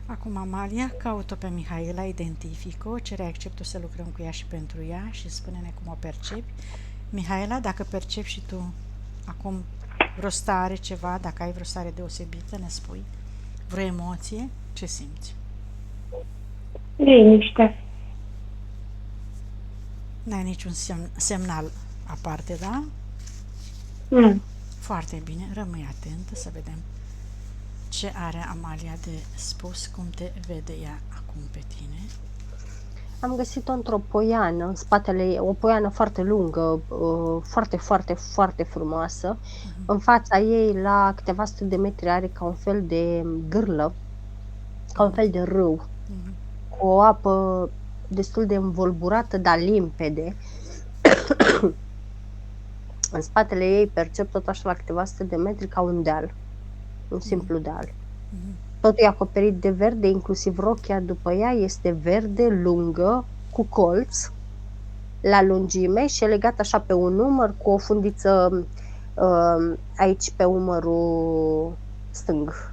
Acum, Amalia, caut-o pe Mihaela, identific-o, cere acceptul să lucrăm cu ea și pentru ea și spune-ne cum o percepi. Mihaela, dacă percepi și tu acum vreo stare, ceva, dacă ai vreo stare deosebită, ne spui, vreo emoție, ce simți? Liniște. N-ai niciun semnal aparte, da? Nu. Foarte bine, rămâi atentă să vedem ce are Amalia de spus, cum te vede ea acum pe tine. Am găsit-o într-o poiană, în spatele ei, o poiană foarte lungă, foarte, foarte, foarte frumoasă. În fața ei, la câteva sute de metri, are ca un fel de gârlă, ca un fel de râu, cu o apă destul de învolburată, dar limpede. În spatele ei percep tot așa la câteva sute de metri ca un deal, un simplu deal. Totul e acoperit de verde, inclusiv rochia după ea este verde, lungă, cu colț la lungime și e legat așa pe un umăr cu o fundiță aici pe umărul stâng.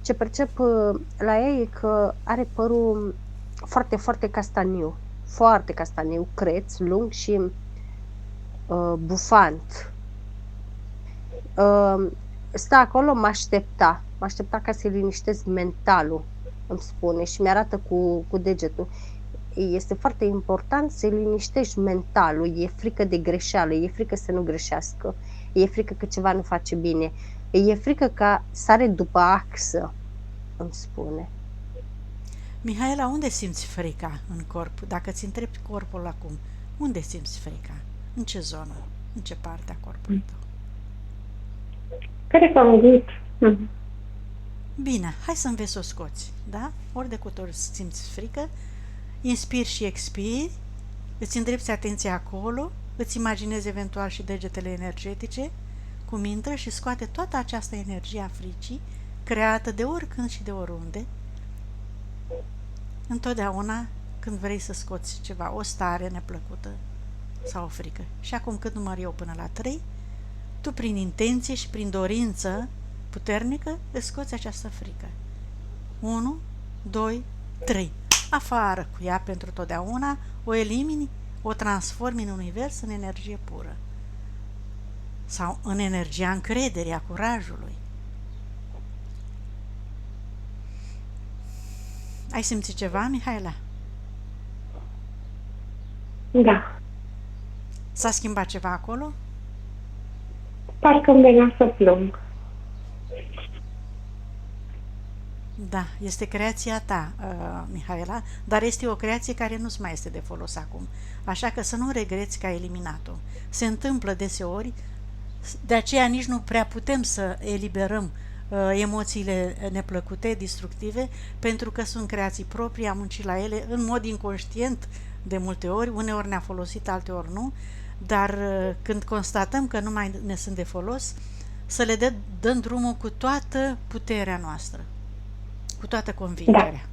Ce percep la ea e că are părul foarte, foarte castaniu, foarte castaniu, creț, lung și bufant. Stă acolo, mă aștepta ca să-i liniștesc mentalul, îmi spune, și mi-arată cu degetul. Este foarte important să-i liniștești mentalul, e frică de greșeală, e frică să nu greșească, e frică că ceva nu face bine, e frică că sare după axă, îmi spune. Mihaela, unde simți frica în corp? Dacă ți întrebi corpul acum, unde simți frica? În ce zonă? În ce parte a corpului tău? Cred că am gât. Bine, hai să înveți să o scoți, da? Ori de câte ori simți frică, inspiri și expiri, îți îndrepți atenția acolo, îți imaginezi eventual și degetele energetice, cum intră și scoate toată această energie a fricii, creată de oricând și de oriunde. Întotdeauna când vrei să scoți ceva, o stare neplăcută sau o frică. Și acum cât număr eu până la 3, tu prin intenție și prin dorință puternică îți scoți această frică. 1, 2, 3. Afară cu ea pentru totdeauna, o elimini, o transformi în univers, în energie pură. Sau în energia încrederii, a curajului. Ai simțit ceva, Mihaela? Da. S-a schimbat ceva acolo? Parcă îmi venea să plâng. Da, este creația ta, Mihaela, dar este o creație care nu-ți mai este de folos acum. Așa că să nu regreți că ai eliminat-o. Se întâmplă deseori, de aceea nici nu prea putem să eliberăm emoțiile neplăcute, destructive, pentru că sunt creații proprii, am muncit la ele în mod inconștient de multe ori, uneori ne-a folosit, alteori nu, dar când constatăm că nu mai ne sunt de folos, să le dăm drumul cu toată puterea noastră, cu toată convingerea. Da.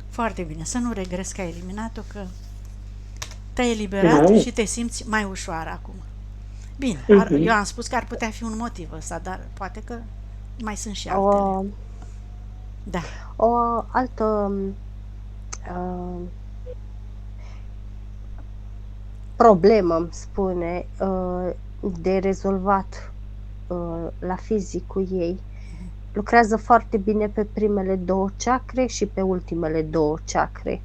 Foarte bine, să nu regreți că ai eliminat-o, că te-ai eliberat și te simți mai ușoară acum. Bine, eu am spus că ar putea fi un motiv ăsta, dar poate că mai sunt și altele. Da. O altă problemă, îmi spune, de rezolvat la fizicul ei. Lucrează foarte bine pe primele 2 chakre și pe ultimele 2 chakre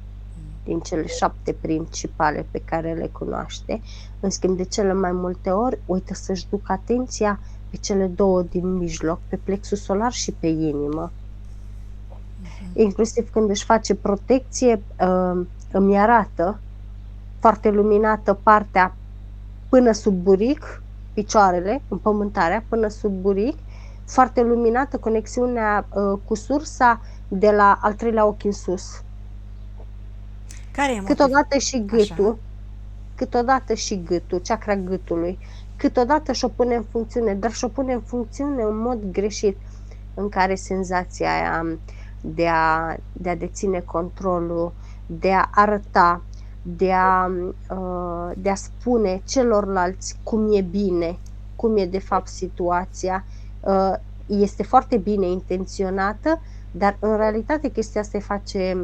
din cele 7 principale pe care le cunoaște. În schimb, de cele mai multe ori, uită să-și ducă atenția pe cele 2 din mijloc, pe plexul solar și pe inimă. Inclusiv când își face protecție, îmi arată foarte luminată partea până sub buric, picioarele, împământarea până sub buric, foarte luminată conexiunea cu sursa de la al 3-lea ochi în sus. Care e câteodată și gâtul, așa? Câteodată și gâtul, chakra gâtului, câteodată și-o pune în funcțiune, dar și-o pune în funcțiune în mod greșit, în care senzația aia de a deține controlul, de a arăta, de a spune celorlalți cum e bine, cum e de fapt situația, este foarte bine intenționată, dar în realitate chestia asta îi face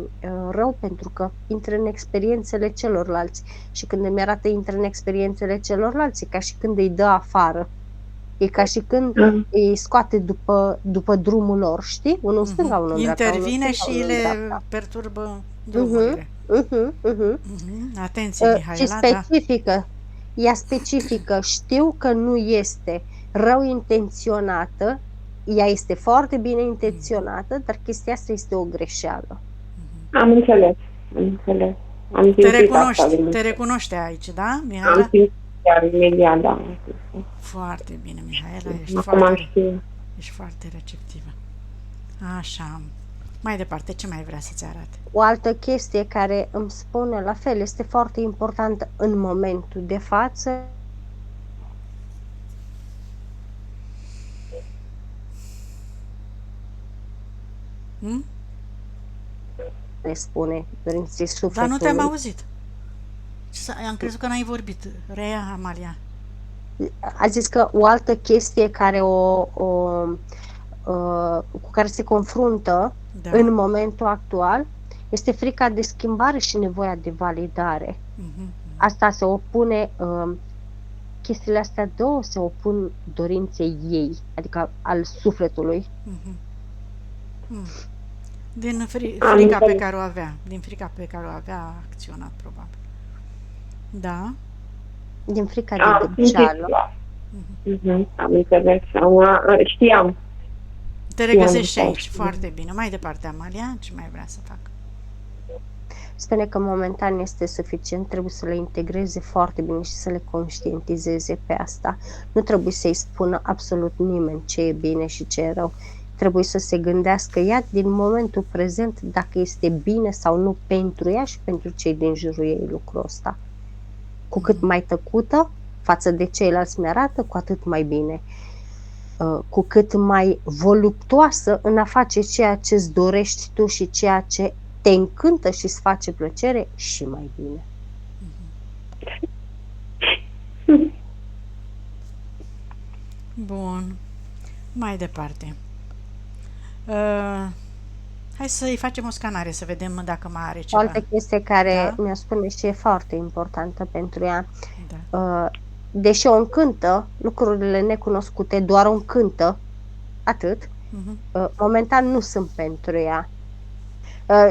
rău pentru că intră în experiențele celorlalți și când îmi arată intră în experiențele celorlalți, e ca și când îi dă afară. E ca și când îi scoate după drumul lor, știi? Unul în stânga, unul în dreapta. Intervine și le perturbă drumurile. Atenție, Mihaela, Și specifică, ea specifică, știu că nu este rău intenționată, ea este foarte bine intenționată, dar chestia asta este o greșeală. Am înțeles. Am te recunoște aici, da, Mihaela? Am simțit chiar imediat, da. Foarte bine, Mihaela, ești foarte receptivă. Așa. Mai departe, ce mai vrea să-ți arate? O altă chestie care îmi spune la fel, este foarte importantă în momentul de față, ne spune dorinței sufletului. Dar nu te-am auzit. Am crezut că n-ai vorbit. Reia, Amalia. A zis că o altă chestie care cu care se confruntă în momentul actual este frica de schimbare și nevoia de validare. Asta se opune, chestiile astea două se opun dorinței ei, adică al sufletului. Din frica pe care o avea. Din frica pe care o avea a acționat, probabil. Da? Din frica de greșeală. Am înțeles. Știam. Te regăsești aici. Foarte bine. Mai departe, Amalia, ce mai vrea să fac? Spune că momentan este suficient, trebuie să le integreze foarte bine și să le conștientizeze pe asta. Nu trebuie să-i spună absolut nimeni ce e bine și ce e rău. Trebuie să se gândească ea din momentul prezent dacă este bine sau nu pentru ea și pentru cei din jurul ei lucrul ăsta. Cu cât mai tăcută față de ceilalți mi-arată, cu atât mai bine. Cu cât mai voluptuoasă în a face ceea ce îți dorești tu și ceea ce te încântă și îți face plăcere, și mai bine. Bun. Mai departe. Hai să-i facem o scanare, să vedem dacă mai are ceva. O altă chestie care mi-o spune și e foarte importantă pentru ea. Deși o încântă, lucrurile necunoscute doar o încântă, atât, momentan nu sunt pentru ea.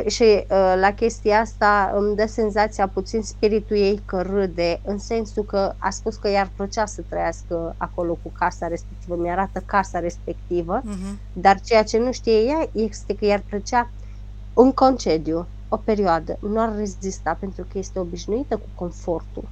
Și la chestia asta îmi dă senzația puțin spiritul ei că râde, în sensul că a spus că i-ar plăcea să trăiască acolo cu casa respectivă, mi-arată casa respectivă, dar ceea ce nu știe ea este că i-ar plăcea un concediu, o perioadă, nu ar rezista pentru că este obișnuită cu confortul.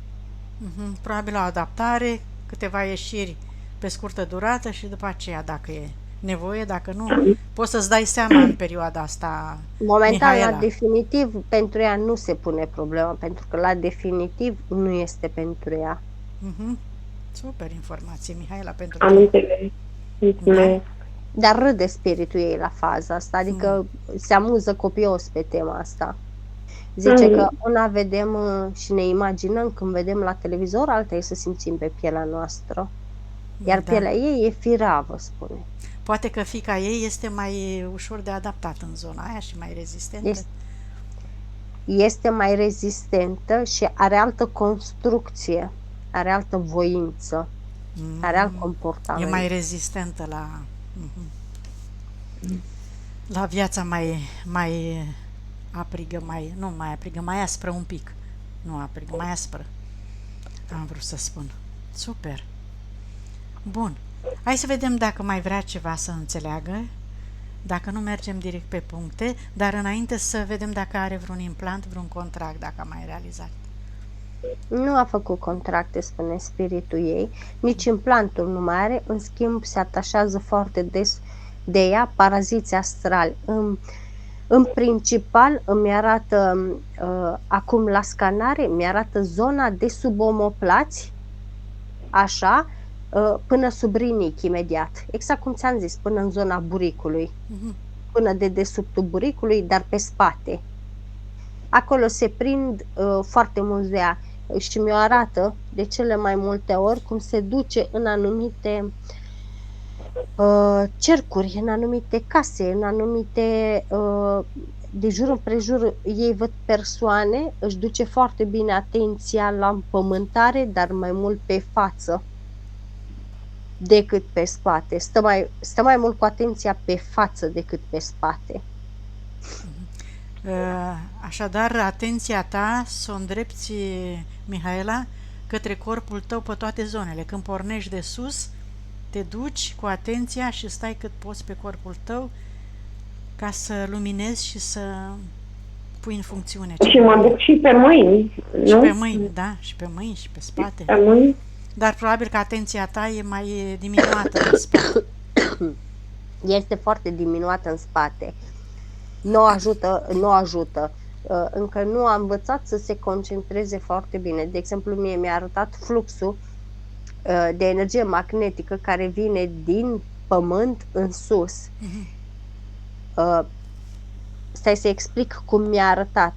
Probabil o adaptare, câteva ieșiri pe scurtă durată și după aceea, dacă e nevoie, dacă nu, poți să-ți dai seama în perioada asta. Momentan, Mihaela, la definitiv, pentru ea nu se pune problema, pentru că la definitiv nu este pentru ea. Super informație, Mihaela, pentru Am înțeles. Da? Dar râde spiritul ei la faza asta, adică se amuză copios pe tema asta. Zice că una vedem și ne imaginăm când vedem la televizor, alta e să simțim pe pielea noastră. Iar pielea ei e firavă, spune. Poate că fiica ei este mai ușor de adaptat în zona aia și mai rezistentă. Este mai rezistentă și are altă construcție, are altă voință, are alt comportament. E mai rezistentă la viața mai aprigă, mai aspră un pic. Nu aprigă, mai aspră. Am vrut să spun. Super. Bun. Hai să vedem dacă mai vrea ceva să înțeleagă. Dacă nu, mergem direct pe puncte, dar înainte să vedem dacă are vreun implant, vreun contract, dacă a mai realizat. Nu a făcut contracte, spune spiritul ei, nici implantul nu mai are, în schimb se atașează foarte des de ea paraziți astrali. În principal îmi arată acum la scanare, mi-arată zona de sub omoplați, așa, până sub rinichi imediat, exact cum ți-am zis, până în zona buricului, până de dedesubtul buricului, dar pe spate. Acolo se prind foarte mulți de ea și mi-o arată de cele mai multe ori cum se duce în anumite cercuri, în anumite case, în anumite, de jur împrejur, ei văd persoane, își duce foarte bine atenția la împământare, dar mai mult pe față decât pe spate. Stă mai mult cu atenția pe față decât pe spate. Așadar, atenția ta să o îndrepți, Mihaela, către corpul tău pe toate zonele. Când pornești de sus, te duci cu atenția și stai cât poți pe corpul tău ca să luminezi și să pui în funcțiune. Și mă duc și pe mâini, Și nu? pe mâini, da, și pe mâini și pe spate. Pe mâini. Dar probabil că atenția ta e mai diminuată în spate. Este foarte diminuată în spate. Nu ajută. Încă nu a învățat să se concentreze foarte bine. De exemplu, mie mi-a arătat fluxul de energie magnetică care vine din pământ în sus. Stai să explic cum mi-a arătat.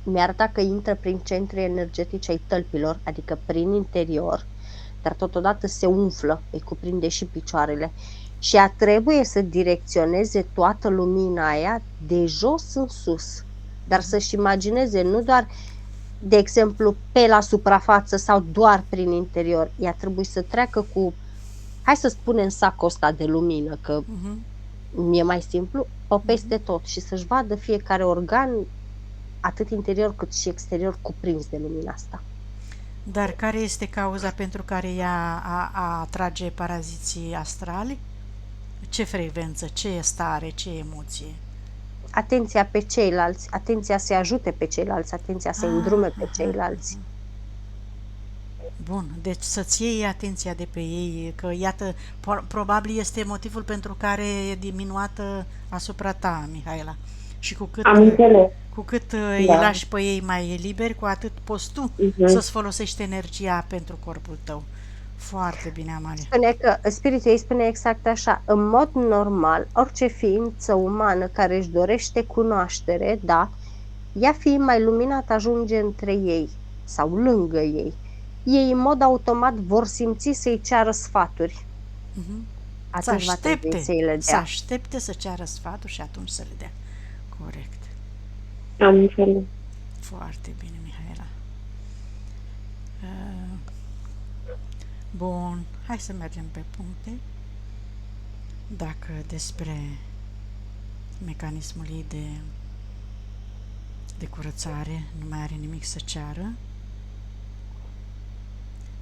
Mi-a arătat că intră prin centri energetice ai tălpilor, adică prin interior, dar totodată se umflă, îi cuprinde și picioarele. Și ea trebuie să direcționeze toată lumina aia de jos în sus. Dar să-și imagineze nu doar, de exemplu, pe la suprafață sau doar prin interior. Ea trebuie să treacă cu, hai să spunem, sacul ăsta de lumină, că e mai simplu, pe peste tot și să-și vadă fiecare organ, atât interior cât și exterior, cuprins de lumina asta. Dar care este cauza pentru care ea atrage paraziții astrali? Ce frecvență, ce stare, ce emoție? Atenția pe ceilalți, atenția să ajute pe ceilalți, atenția să îndrume pe ceilalți. Bun, deci să-ți iei atenția de pe ei, că iată, probabil este motivul pentru care e diminuată asupra ta, Mihaela. Și cu cât îi lași pe ei mai liberi, cu atât poți tu să-ți folosești energia pentru corpul tău. Foarte bine, Amalia. Spune că spiritul ei spune exact așa: în mod normal, orice ființă umană care își dorește cunoaștere, da, ea fiind mai luminată, ajunge între ei sau lângă ei. Ei în mod automat vor simți să-i ceară sfaturi. Să aștepte să ceară sfaturi și atunci să le dea. Corect. Am înțeles. Foarte bine, Mihaela. Bun, hai să mergem pe puncte. Dacă despre mecanismul ei de curățare nu mai are nimic să ceară.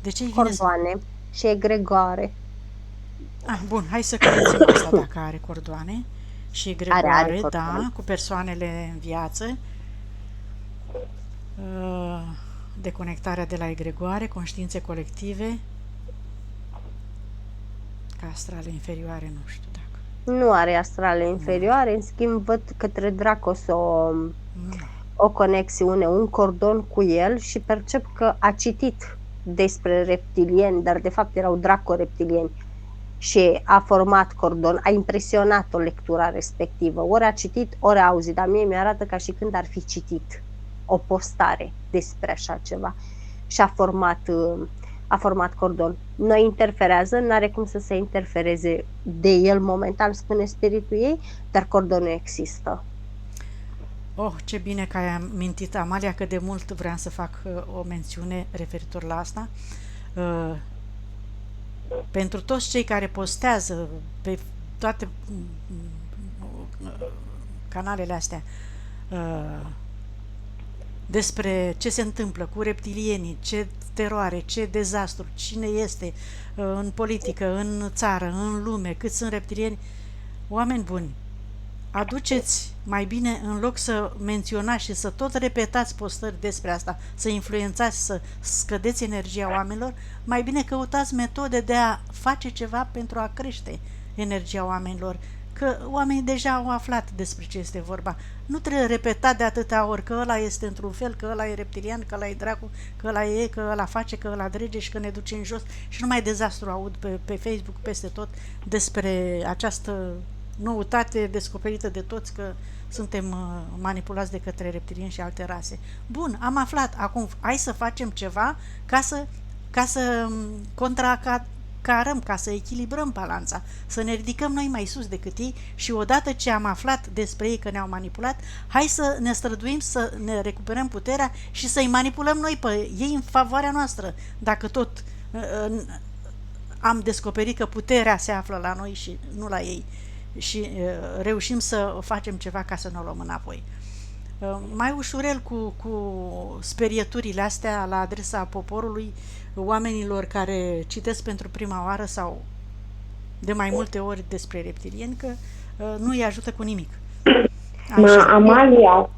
De ce cordoane și egregoare. Bun, hai să curățim asta dacă are cordoane și egregoare, da, cu persoanele în viață. Deconectarea de la egregoare, conștiințe colective, ca astrale inferioare, nu știu dacă. Nu are astrale inferioare, în schimb văd către Dracos o conexiune, un cordon cu el și percep că a citit despre reptilieni, dar de fapt erau draco-reptilieni și a format cordon, a impresionat-o lectura respectivă. Ori a citit, ori a auzit, dar mie mi-arată ca și când ar fi citit o postare despre așa ceva și a format cordon. Nu interferează, nu are cum să se interfereze de el momentan, spune spiritul ei, dar cordonul există. Oh, ce bine că ai amintit, Amalia, că de mult vreau să fac o mențiune referitor la asta. Pentru toți cei care postează pe toate canalele astea despre ce se întâmplă cu reptilienii, ce teroare, ce dezastru, cine este în politică, în țară, în lume, cât sunt reptilieni, oameni buni, aduceți mai bine, în loc să menționați și să tot repetați postări despre asta, să influențați, să scădeți energia oamenilor, mai bine căutați metode de a face ceva pentru a crește energia oamenilor, că oamenii deja au aflat despre ce este vorba. Nu trebuie repetat de atâtea ori că ăla este într-un fel, că ăla e reptilian, că ăla e dracu, că ăla e, că ăla face, că ăla drege și că ne duce în jos. Și numai dezastru aud pe Facebook, peste tot, despre această noutate descoperită de toți, că suntem manipulați de către reptilieni și alte rase. Bun, am aflat. Acum hai să facem ceva ca să carăm, ca să echilibrăm balanța, să ne ridicăm noi mai sus decât ei și odată ce am aflat despre ei că ne-au manipulat, hai să ne străduim să ne recuperăm puterea și să-i manipulăm noi pe ei în favoarea noastră, dacă tot am descoperit că puterea se află la noi și nu la ei și reușim să facem ceva ca să ne o luăm înapoi. Mai ușurel cu sperieturile astea la adresa poporului, oamenilor care citesc pentru prima oară sau de mai multe ori despre reptilieni, că nu îi ajută cu nimic. Amalia,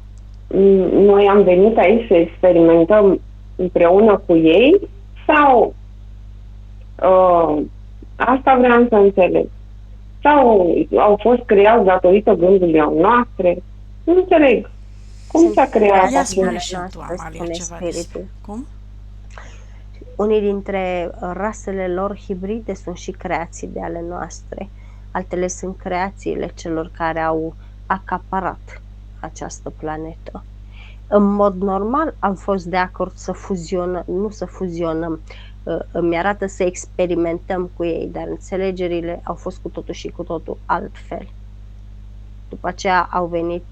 noi am venit aici să experimentăm împreună cu ei sau asta vreau să înțeleg? Sau au fost creați datorită gândurilor noastre? Nu înțeleg. Cum s-a creat Ia spune și așa? tu, Amalia, ceva despre... Cum? Unii dintre rasele lor hibride sunt și creații de ale noastre. Altele sunt creațiile celor care au acaparat această planetă. În mod normal am fost de acord să fuzionăm, nu să fuzionăm, îmi arată să experimentăm cu ei, dar înțelegerile au fost cu totul și cu totul altfel. După aceea au venit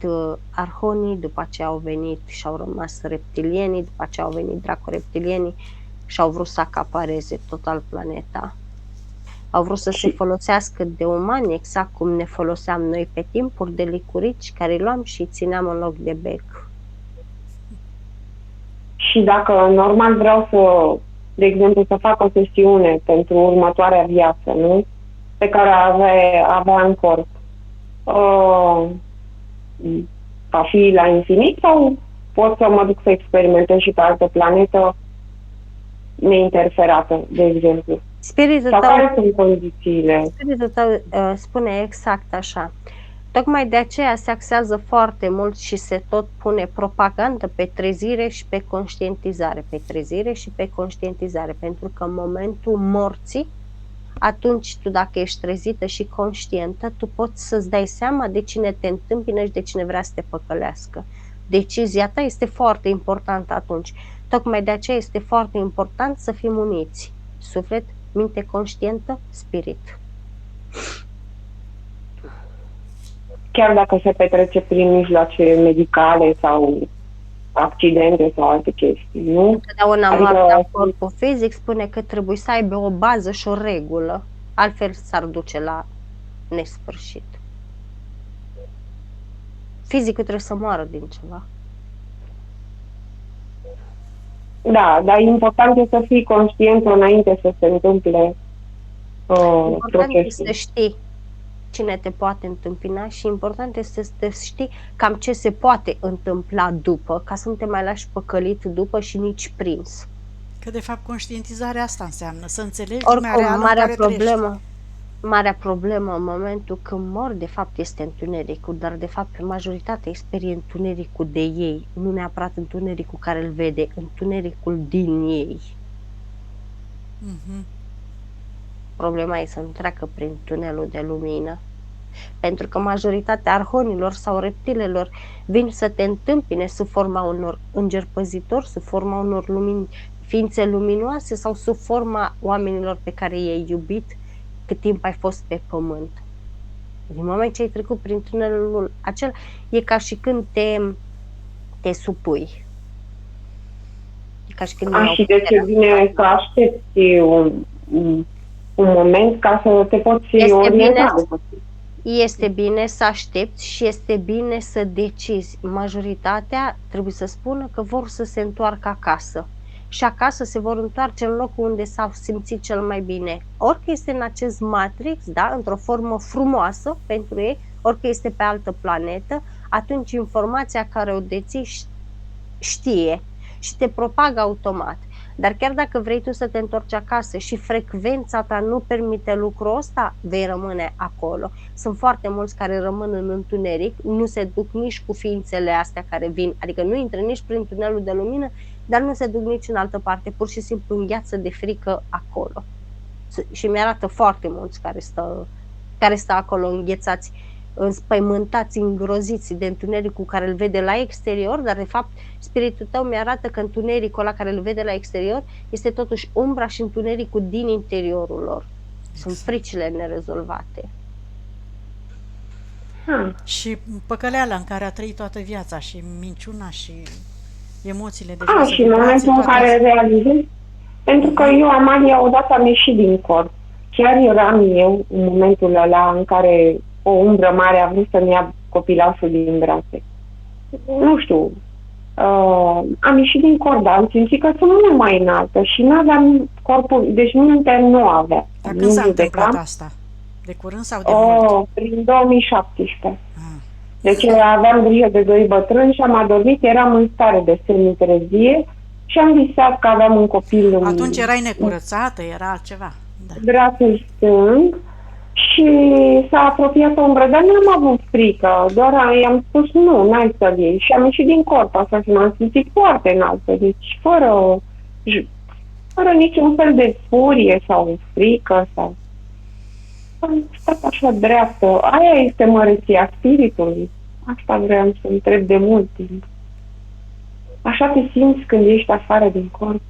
arhonii, după aceea au venit și au rămas reptilienii, după aceea au venit dracoreptilienii și au vrut să acapareze total planeta. Au vrut să se folosească de umani, exact cum ne foloseam noi pe timpuri, de licurici care îi luam și îi țineam în loc de bec. Și dacă normal vreau să, de exemplu, să fac o sesiune pentru următoarea viață, nu? Pe care avea în corp, va fi la infinit sau pot să mă duc să experimentez și pe altă planetă neinterferată, de exemplu? Spiritul sau tău, care sunt condițiile? spiritul tău spune exact așa. Tocmai de aceea se axează foarte mult și se tot pune propagandă pe trezire și pe conștientizare, pe trezire și pe conștientizare, pentru că în momentul morții, atunci tu dacă ești trezită și conștientă, tu poți să-ți dai seama de cine te întâmpină și de cine vrea să te păcălească. Decizia ta este foarte importantă atunci. Tocmai de aceea este foarte important să fim uniți. Suflet, minte conștientă, spirit. Chiar dacă se petrece prin mijloace medicale sau accidente sau alte chestii, nu? Întotdeauna moartea corpul fizic spune că trebuie să aibă o bază și o regulă, altfel s-ar duce la nesfârșit. Fizicul trebuie să moară din ceva. Da, dar important este să fii conștient înainte să se întâmple Important este procesul. să știi cine te poate întâmpina și important este să știi cam ce se poate întâmpla după, ca să nu te mai lași păcălit după și nici prins. Că de fapt conștientizarea asta înseamnă să înțelegi lumea Oricum, reală în care trăiești. marea problemă în momentul când mor, de fapt, este întunericul, dar de fapt majoritatea sperie întunericul de ei, nu neapărat întunericul care îl vede, întunericul din ei. Mhm. Problema e să nu treacă prin tunelul de lumină. Pentru că majoritatea arhonilor sau reptilelor vin să te întâmpine sub forma unor îngeri păzitori, sub forma unor ființe luminoase sau sub forma oamenilor pe care i-ai iubit cât timp ai fost pe pământ. Din moment ce ai trecut prin tunelul acela, e ca și când te supui. E ca și când Și de ce vine să aștepți un moment ca să te poți orienta. Este bine să aștepți și este bine să decizi. Majoritatea trebuie să spună că vor să se întoarcă acasă. Și acasă se vor întoarce în locul unde s-au simțit cel mai bine. Orică este în acest matrix, da, într-o formă frumoasă pentru ei, orică este pe altă planetă, atunci informația care o deții știe și te propagă automat. Dar chiar dacă vrei tu să te întorci acasă și frecvența ta nu permite lucrul ăsta, vei rămâne acolo. Sunt foarte mulți care rămân în întuneric, nu se duc nici cu ființele astea care vin, adică nu intră nici prin tunelul de lumină, dar nu se duc nici în altă parte, pur și simplu îngheață de frică acolo. Și mi-arată foarte mulți care stă acolo înghețați, înspăimântați, îngroziți de întunericul care îl vede la exterior, dar de fapt spiritul tău mi-arată că întunericul ăla care îl vede la exterior este totuși umbra și întunericul din interiorul lor. Sunt fricile nerezolvate. Și păcăleala în care a trăit toată viața și minciuna și emoțiile de viață. Și în momentul în care realizez, pentru că eu, Amalia, odată am ieșit din corp. Chiar eram eu în momentul ăla în care o umbră mare a vrut să-mi ia copilașul din brațe. Nu știu, am ieșit din corp, dar am simțit că sunt mult mai înaltă și nu aveam corpul, deci mintea nu avea. Dar când s-a întâmplat asta? De curând sau de mult? Prin 2017. Deci aveam grijă de 2 bătrâni și am adormit, eram în stare de semitrezie și am visat că aveam un copil. Atunci erai necurățată, era altceva. Da. Brațul stâng și s-a apropiat o umbră, dar nu am avut frică, doar i-am spus nu, n-ai să-l iei. Și am ieșit din corp, așa și m-am simțit foarte înaltă, deci fără niciun fel de furie sau frică sau... Am stat așa dreaptă. Aia este măreția spiritului. Asta vreau să întreb de mult timp. Așa te simți când ești afară din corp?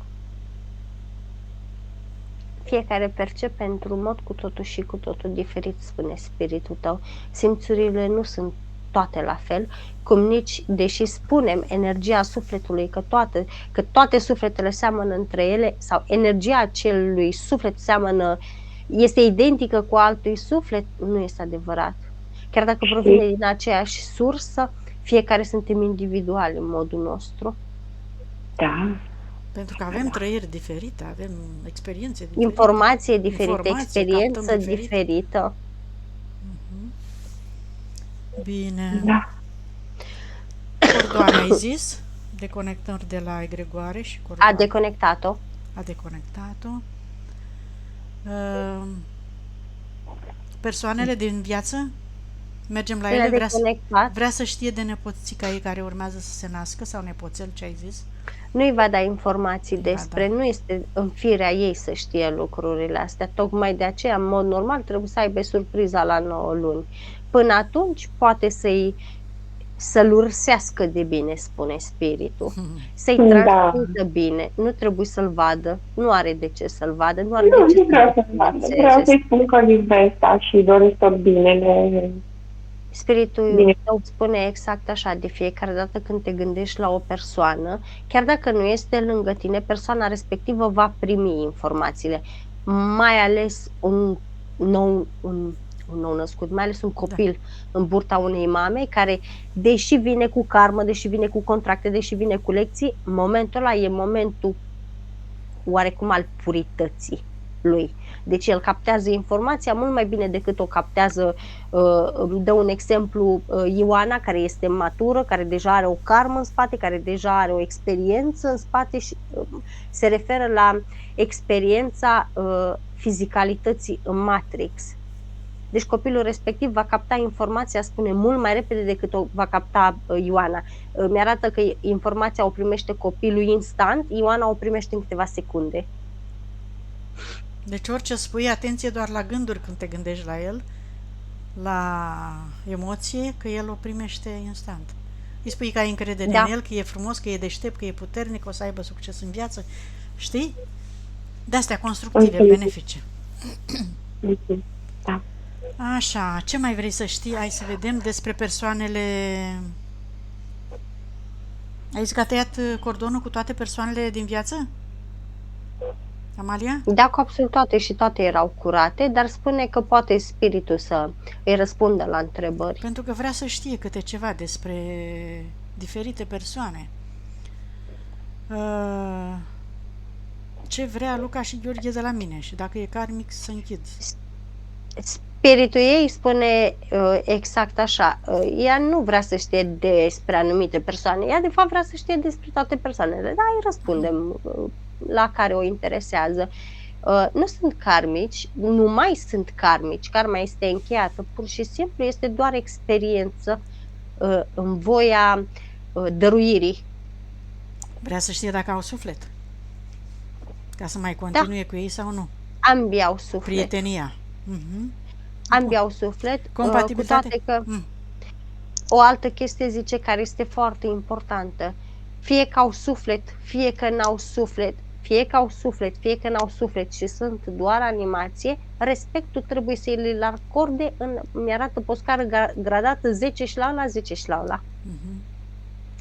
Fiecare percepe într-un mod cu totul și cu totul diferit, spune spiritul tău. Simțurile nu sunt toate la fel, cum nici, deși spunem energia sufletului, că toate sufletele seamănă între ele, sau energia acelui suflet este identică cu altui suflet, nu este adevărat. Chiar dacă provine din aceeași sursă, fiecare suntem individuali în modul nostru. Da. Pentru că avem trăiri diferite, avem experiențe diferite. Informație diferită, experiență diferită. Bine. Da. Cordoane, ai zis? Deconectări de la egregoare și cordoane. A deconectat-o. A deconectat-o. Persoanele din viață? Mergem la ele? Vrea să știe de nepoțica ei care urmează să se nască sau nepoțel, ce ai zis? Nu-i va da informații despre, nu este în firea ei să știe lucrurile astea. Tocmai de aceea, în mod normal, trebuie să aibă surpriza la 9 luni. Până atunci, poate să-l ursească de bine, spune spiritul. Să-i transmită bine. Nu trebuie să-l vadă. Nu are de ce să-l vadă. Nu are de ce să-l vadă. Vreau să-i spun că iubesc și doresc tot binele. Spiritul tău spune exact așa, de fiecare dată când te gândești la o persoană, chiar dacă nu este lângă tine, persoana respectivă va primi informațiile, mai ales un nou născut, mai ales un copil în burta unei mame care, deși vine cu karmă, deși vine cu contracte, deși vine cu lecții, momentul ăla e momentul oarecum al purității lui. Deci el captează informația mult mai bine decât o captează, dă un exemplu, Ioana, care este matură, care deja are o karmă în spate, care deja are o experiență în spate și se referă la experiența fizicalității în Matrix. Deci copilul respectiv va capta informația, spune, mult mai repede decât o va capta Ioana. Mi-arată că informația o primește copilul instant, Ioana o primește în câteva secunde. Deci orice spui, atenție doar la gânduri când te gândești la el, la emoție, că el o primește instant. Îi spui că ai încredere în el, că e frumos, că e deștept, că e puternic, o să aibă succes în viață. Știi? De-astea constructive, benefice. Da. Așa, ce mai vrei să știi? Hai să vedem despre persoanele... Ai zis că a tăiat cordonul cu toate persoanele din viață? Amalia? Da, cu absolut toate și toate erau curate, dar spune că poate spiritul să îi răspundă la întrebări. Pentru că vrea să știe câte ceva despre diferite persoane. Ce vrea Luca și Gheorghe de la mine și dacă e karmic să închid. Spiritul ei spune exact așa, ea nu vrea să știe despre anumite persoane, ea de fapt vrea să știe despre toate persoanele, dar îi răspundem la care o interesează. Nu sunt karmici, nu mai sunt karmici, karma este încheiată, pur și simplu este doar experiență în voia dăruirii. Vrea să știe dacă au suflet, ca să mai continue cu ei sau nu. Ambii au suflet. Prietenia. Ambii au suflet, compatibilitate. Cu toate că o altă chestie zice care este foarte importantă. Fie că au suflet, fie că n-au suflet, fie că au suflet, fie că n-au suflet și sunt doar animație, respectul trebuie să îl acorde mi-arată pe o scară gradată 10 și la 10 și la.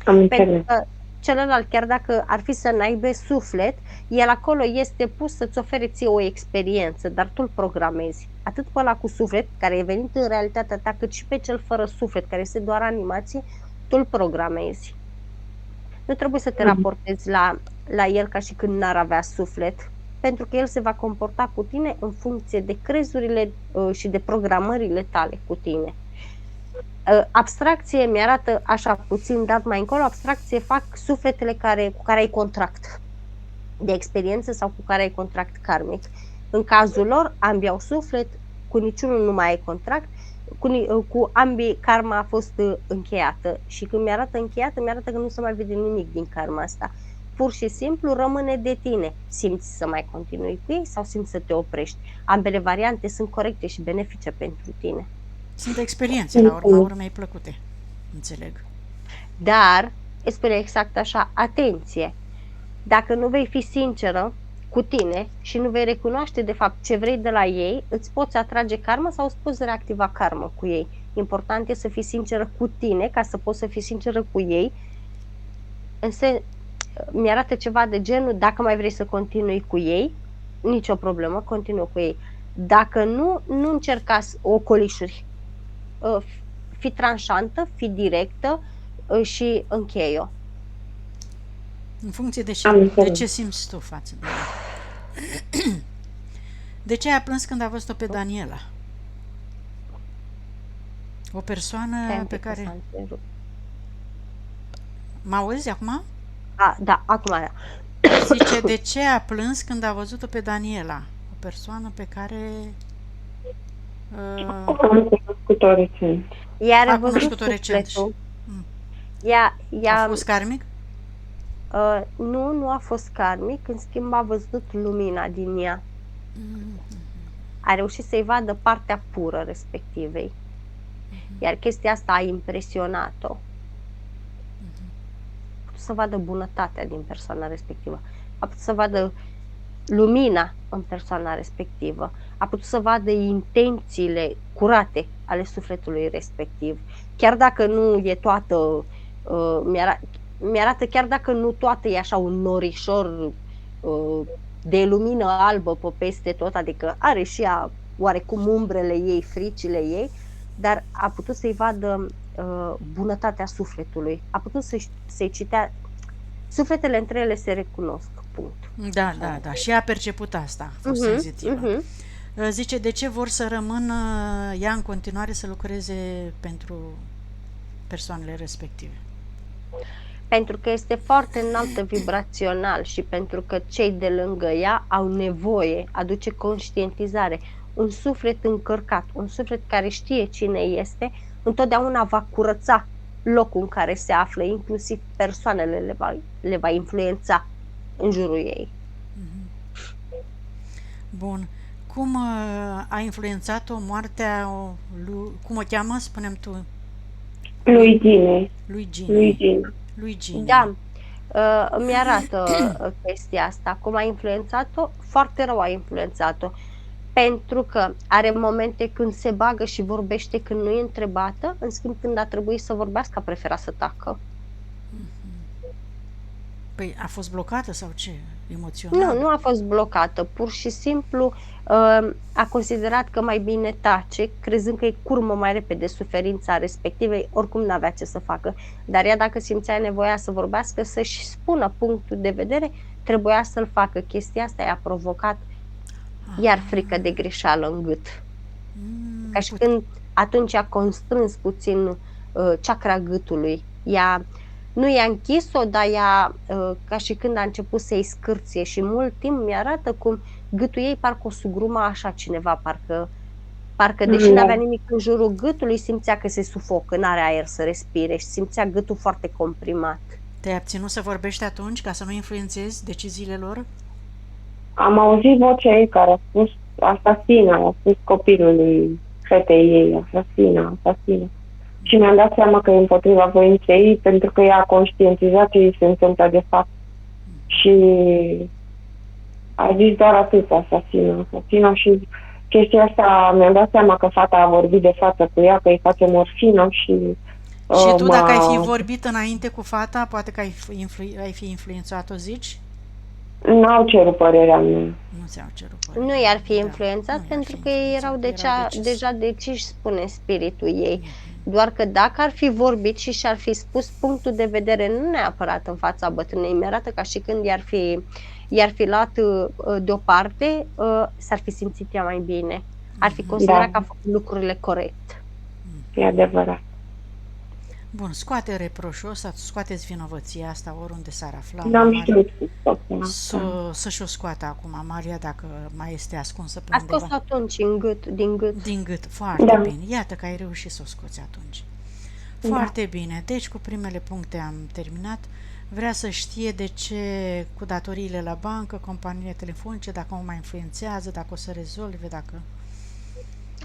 Pentru că celălalt, chiar dacă ar fi să n-aibă suflet, el acolo este pus să-ți ofere ție o experiență, dar tu îl programezi. Atât pe ăla cu suflet, care e venit în realitatea ta, cât și pe cel fără suflet, care este doar animație, tu îl programezi. Nu trebuie să te raportezi la el ca și când n-ar avea suflet, pentru că el se va comporta cu tine în funcție de crezurile și de programările tale cu tine. Abstracție mi-arată așa puțin dat mai încolo, abstracție fac sufletele cu care ai contract de experiență sau cu care ai contract karmic. În cazul lor, ambii au suflet, cu niciunul nu mai ai contract, cu ambii karma a fost încheiată și când mi-arată încheiată, mi-arată că nu se mai vede nimic din karma asta. Pur și simplu rămâne de tine. Simți să mai continui cu ei sau simți să te oprești? Ambele variante sunt corecte și benefice pentru tine. Sunt experiențe, la urma urmei, plăcute. Înțeleg. Dar, spune exact așa, atenție! Dacă nu vei fi sinceră cu tine și nu vei recunoaște de fapt ce vrei de la ei, îți poți atrage karma sau îți poți reactiva karma cu ei. Important e să fii sinceră cu tine ca să poți să fii sinceră cu ei. Mi-arată ceva de genul, dacă mai vrei să continui cu ei, nicio problemă, continuă cu ei. Dacă nu încerca ocolișuri. Fi tranșantă, fi directă și încheie-o. În funcție de ce simți tu față de ea. De ce ai plâns când a văzut-o pe Daniela? O persoană pe care... Mă auzi acum? Da, acum da. Zice, de ce a plâns când a văzut-o pe Daniela? O persoană pe care... Am cunoscut-o recent. Ea A fost karmic? Nu a fost karmic, în schimb a văzut lumina din ea. A reușit să-i vadă partea pură respectivei. Iar chestia asta a impresionat-o. A putut să vadă bunătatea din persoana respectivă. A putut să vadă lumina în persoana respectivă. A putut să vadă intențiile curate ale sufletului respectiv. Chiar dacă nu e toată... Mi-arată chiar dacă nu toată e așa un norișor de lumină albă pe peste tot, adică are și ea oarecum umbrele ei, fricile ei, dar a putut să-i vadă bunătatea sufletului. A putut să-i citea. Sufletele între ele se recunosc, punct. Da. Și a perceput asta, a fost senzitivă. Zice, de ce vor să rămână ea în continuare să lucreze pentru persoanele respective? Pentru că este foarte înaltă vibrațional și pentru că cei de lângă ea au nevoie, aduce conștientizare. Un suflet încărcat, un suflet care știe cine este, întotdeauna va curăța locul în care se află, inclusiv persoanele le va influența în jurul ei. Bun. Cum a influențat-o moartea cum o cheamă, spunem tu? Lui Gine. Lui Gine. Da, îmi arată chestia asta, cum a influențat-o, foarte rău a influențat-o, pentru că are momente când se bagă și vorbește când nu e întrebată, în schimb când a trebuit să vorbească a preferat să tacă. Păi a fost blocată sau ce? Emoțional? Nu a fost blocată, pur și simplu a considerat că mai bine tace, crezând că îi curmă mai repede suferința respectivei, oricum n-avea ce să facă. Dar ea, dacă simțea nevoia să vorbească, să-și spună punctul de vedere, trebuia să-l facă. Chestia asta i-a provocat iar frică de greșeală în gât. Ca și când atunci a constrâns puțin chakra gâtului. Nu i-a închis-o, dar ca și când a început să-i scârție și mult timp mi-arată cum gâtul ei parcă o sugruma așa cineva, parcă deși n-avea nimic în jurul gâtului, simțea că se sufocă, n-are aer să respire și simțea gâtul foarte comprimat. Te-ai abținut să vorbești atunci ca să nu influențezi deciziile lor? Am auzit vocea ei care a spus asasină, a spus copilului fetei ei, asasină. Și mi-am dat seama că e împotriva voinței ei, pentru că ea a conștientizat ce îi se întâmplă de fapt. Și a zis doar atât, asasină. Și chestia asta mi-am dat seama că fata a vorbit de față cu ea, că îi face morfină și... Și tu, dacă ai fi vorbit înainte cu fata, poate că ai fi influențat-o, zici? N-au cerut părerea mea. Nu ți-au cerut părerea. Nu i-ar fi influențat, pentru că ei erau deja deciși, spune spiritul ei. Doar că dacă ar fi vorbit și și-ar fi spus punctul de vedere, nu neapărat în fața bătrânei, mi-arată ca și când i-ar fi luat deoparte, s-ar fi simțit ea mai bine. Ar fi considerat că a făcut lucrurile corect. E adevărat. Bun, scoate reproșul ăsta, scoateți vinovăția asta oriunde s-ar afla. N-am știut să-și o scoată acum, Maria, dacă mai este ascunsă pe A undeva. scos atunci din gât. Din gât, foarte bine. Iată că ai reușit să o scoți atunci. Foarte bine. Deci cu primele puncte am terminat. Vrea să știe de ce cu datoriile la bancă, companiile telefonice, dacă o mai influențează, dacă o să rezolve, dacă...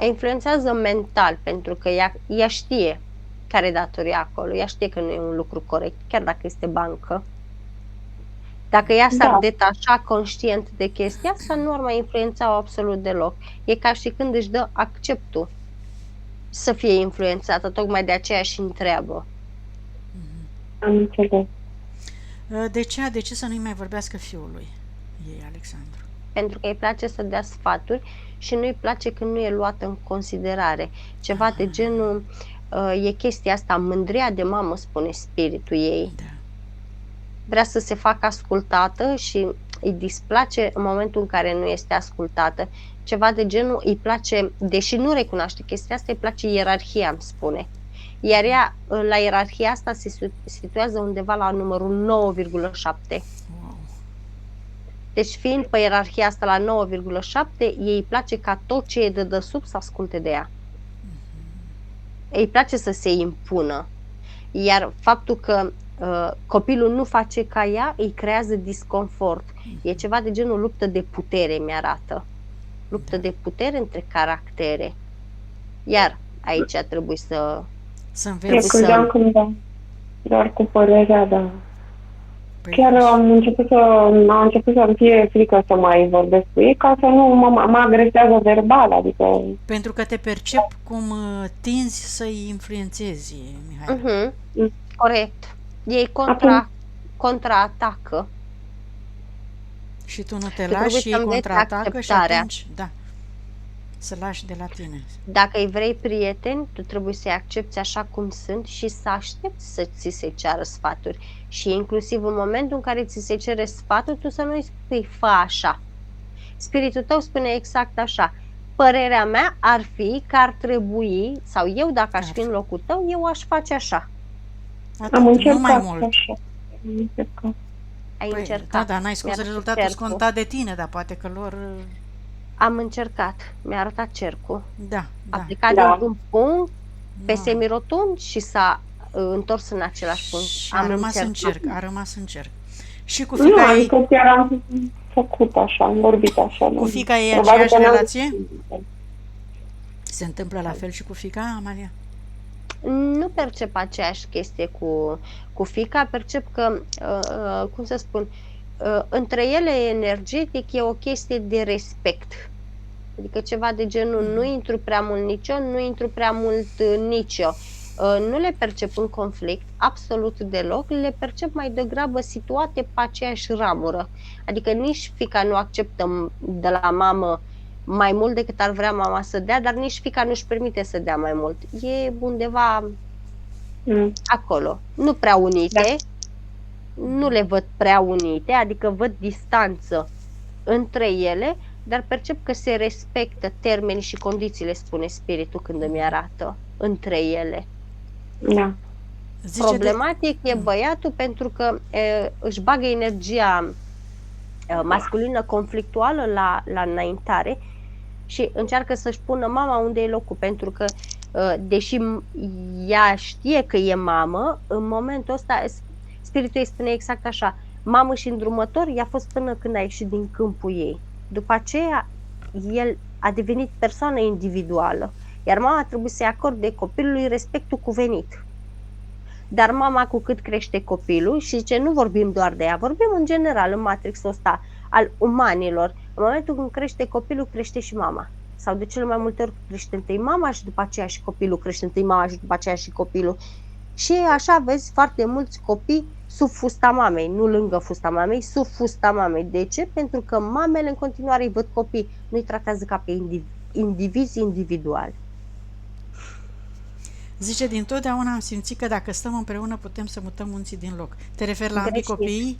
Influențează mental, pentru că ea știe care e datoria acolo, ea știe că nu e un lucru corect, chiar dacă este bancă. Dacă ea s-ar detașa conștient de chestia asta, nu ar mai influența-o absolut deloc. E ca și când își dă acceptul să fie influențată, tocmai de aceea și întreabă. Am înțeles. De ce să nu-i mai vorbească fiului ei, Alexandru? Pentru că îi place să dea sfaturi și nu îi place când nu e luată în considerare. Ceva de genul, e chestia asta, mândria de mamă, spune spiritul ei. Da. Vrea să se facă ascultată și îi displace în momentul în care nu este ascultată. Ceva de genul, îi place, deși nu recunoaște chestia asta, îi place ierarhia, îmi spune. Iar ea, la ierarhia asta, se situează undeva la numărul 9,7. Deci fiind pe ierarhia asta la 9,7, ei îi place ca tot ce e de desubt să asculte de ea. Îi place să se impună. Iar faptul că copilul nu face ca ea, îi creează disconfort. E ceva de genul luptă de putere, mi-arată. Luptă de putere între caractere. Iar aici trebuie să înveți. Credeam cândva, doar cu părerea, dar... Chiar am început să-mi fie frică să mai vorbesc cu ei, ca să nu mă agresează verbal, adică... Pentru că te percep cum tinzi să-i influențezi, Mihaela. Corect. Ei contraatacă. Și tu nu te lași și ei contraatacă și atunci, să lași de la tine. Dacă îi vrei prieteni, tu trebuie să-i accepti așa cum sunt și să aștepți să ți se ceară sfaturi. Și inclusiv în momentul în care ți se cere sfatul, tu să nu-i spui, fă așa. Spiritul tău spune exact așa. Părerea mea ar fi că ar trebui, sau eu dacă aș fi în locul tău, eu aș face așa. Am încercat, nu mai mult. Așa. Ai încercat. Da, n-ai scos rezultatul scontat de tine, dar poate că lor... Am încercat. Mi-a arătat cercul. A plecat dintr-un punct pe semirotund și s-a întors în același punct. Și a rămas în cerc. Și cu fiica ei... Nu, chiar am făcut așa, am vorbit așa. Cu fiica ei aceeași relație? Se întâmplă la fel și cu fiica, Amalia? Nu percep aceeași chestie cu fiica, percep că, cum să spun, între ele energetic e o chestie de respect. Adică ceva de genul, nu intru prea mult nici eu, nu intru prea mult nici eu. Nu le percep în conflict, absolut deloc, le percep mai degrabă situate pe aceeași ramură. Adică nici fiica nu acceptă de la mamă mai mult decât ar vrea mama să dea, dar nici fiica nu-și permite să dea mai mult. E undeva acolo. Nu prea unite, nu le văd prea unite, adică văd distanță între ele, dar percep că se respectă termenii și condițiile, spune spiritul când îmi arată, între ele. Da. Problematic e băiatul pentru că își bagă energia masculină conflictuală la înaintare și încearcă să-și pună mama unde e locul, pentru că deși ea știe că e mamă, în momentul ăsta spiritul îi spune exact așa: mamă și îndrumător i-a fost până când a ieșit din câmpul ei. După aceea el a devenit persoană individuală, iar mama trebuie să-i acorde copilului respectul cuvenit. Dar mama, cu cât crește copilul, și zice, nu vorbim doar de ea, vorbim în general în matrixul ăsta al umanilor. În momentul când crește copilul, crește și mama. Sau de cele mai multe ori crește întâi mama și după aceea și copilul, crește întâi mama și după aceea și copilul. Și așa vezi foarte mulți copii sub fusta mamei, nu lângă fusta mamei, sub fusta mamei. De ce? Pentru că mamele în continuare îi văd copii, nu-i tratează ca pe indivizi individuali. Zice, dintotdeauna am simțit că dacă stăm împreună putem să mutăm munții din loc. Te referi la ambii copii,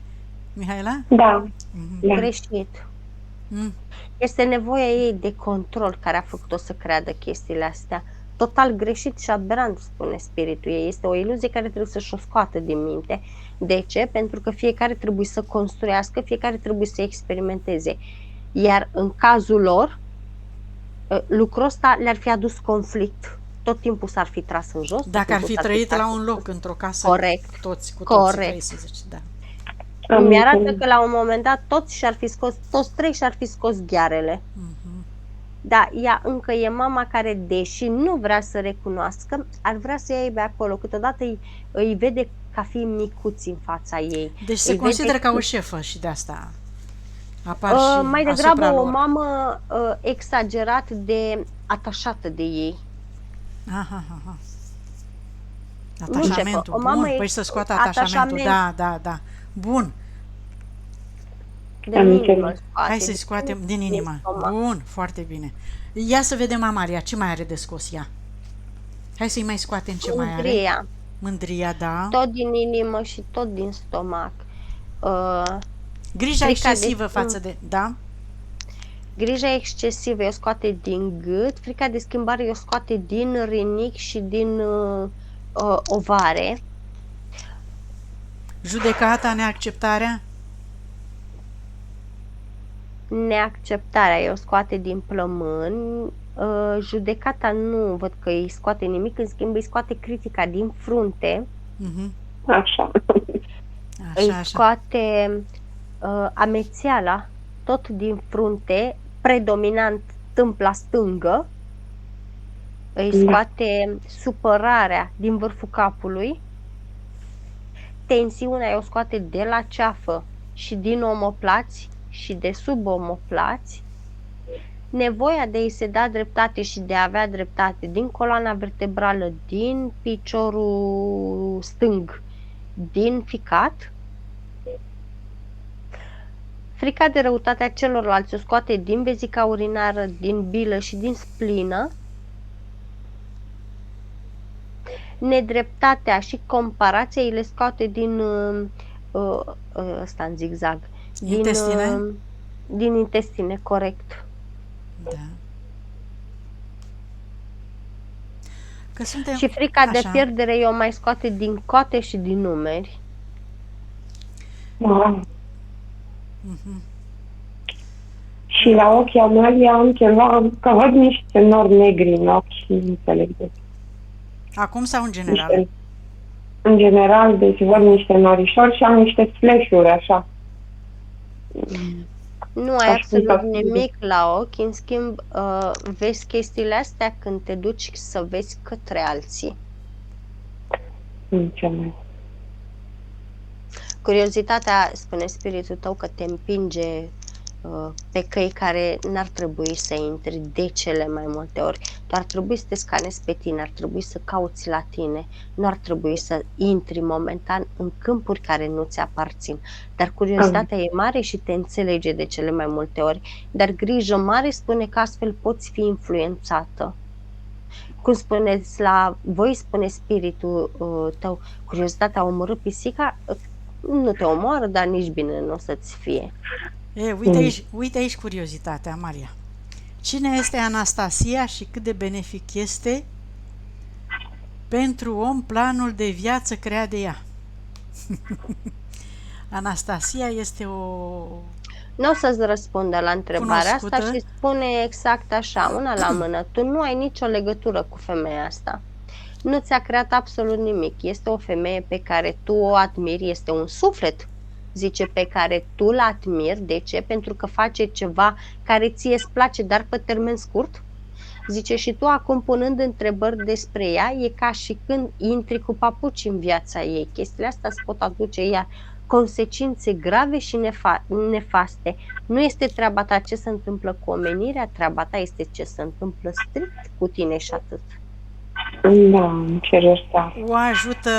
Mihaela? Da. Da. Greșit. Este nevoia ei de control care a făcut-o să creadă chestiile astea. Total greșit și aberant, spune spiritul ei. Este o iluzie care trebuie să-și o scoată din minte. De ce? Pentru că fiecare trebuie să construiască, fiecare trebuie să experimenteze. Iar în cazul lor, lucrul ăsta le-ar fi adus conflict. Tot timpul s-ar fi tras în jos. Dacă ar fi trăit la un loc, într-o casă, corect, toți, cu corect. toții, vrei să zici, da. Îmi arată că la un moment dat toți trei și-ar fi scos ghearele. Da, ea încă e mama care, deși nu vrea să recunoască, ar vrea să ia pe acolo. Câteodată îi vede ca fiind micuți în fața ei. Deci se consideră ca o șefă și de asta apar și mai degrabă asupra o lor. mamă exagerat de atașată de ei. Atașamentul, bun, păi să scoată atașamentul, da. Bun. Hai să-i scoatem din inimă. Bun, foarte bine. Ia să vedem Amalia, ce mai are de scos ea? Hai să-i mai scoatem ce mai are. Mândria, da. Tot din inimă și tot din stomac. Grija excesivă față de... Da? Grija excesivă o scoate din gât, frica de schimbare o scoate din rinic și din ovare. Judecata, neacceptarea? Neacceptarea o scoate din plămâni. Judecata nu văd că îi scoate nimic, în schimb îi scoate critica din frunte. Așa. Îi scoate amețeala tot din frunte, predominant tâmpla stângă. Îi scoate supărarea din vârful capului. Tensiunea o scoate de la ceafă și din omoplați și de sub omoplați. Nevoia de a-i se da dreptate și de a avea dreptate din coloana vertebrală, din piciorul stâng, din ficat. Frica de răutatea celorlalți o scoate din vezica urinară, din bilă și din splină. Nedreptatea și comparația îi le scoate din ăsta în zigzag. Intestine? Din intestine, corect. Da. Că suntem... Și frica de pierdere o mai scoate din coate și din numeri. Și la ochii Amalia am ceva, că văd niște nori negri în ochi și nu înțeleg de ce. Acum sau în general? În general, deci văd niște norișori și am niște flash-uri așa. Nu ai absolut nimic la ochi, în schimb vezi chestiile astea când te duci să vezi către alții. Curiozitatea, spune spiritul tău, că te împinge pe căi care n-ar trebui să intri de cele mai multe ori. Tu ar trebui să te scanezi pe tine, ar trebui să cauți la tine, nu ar trebui să intri momentan în câmpuri care nu ți aparțin. Dar curiozitatea e mare și te înțelege de cele mai multe ori. Dar grijă mare spune că astfel poți fi influențată. Cum spuneți la voi, spune spiritul tău, curiozitatea a omorât pisica, nu te omoară, dar nici bine nu o să-ți fie. Uite aici curiozitatea, Maria. Cine este Anastasia și cât de benefic este pentru om planul de viață creat de ea? Anastasia este o... Nu o să-ți răspundă la întrebarea asta și spune exact așa, una la mână. Tu nu ai nicio legătură cu femeia asta. Nu ți-a creat absolut nimic. Este o femeie pe care tu o admiri, este un suflet, zice, pe care tu îl admiri. De ce? Pentru că face ceva care ție îți place, dar pe termen scurt. Zice, și tu acum punând întrebări despre ea, e ca și când intri cu papuci în viața ei. Chestiile astea se pot aduce ea consecințe grave și nefaste. Nu este treaba ta ce se întâmplă cu omenirea, treaba ta este ce se întâmplă strict cu tine și atât. Da, îmi cer iertare. O ajută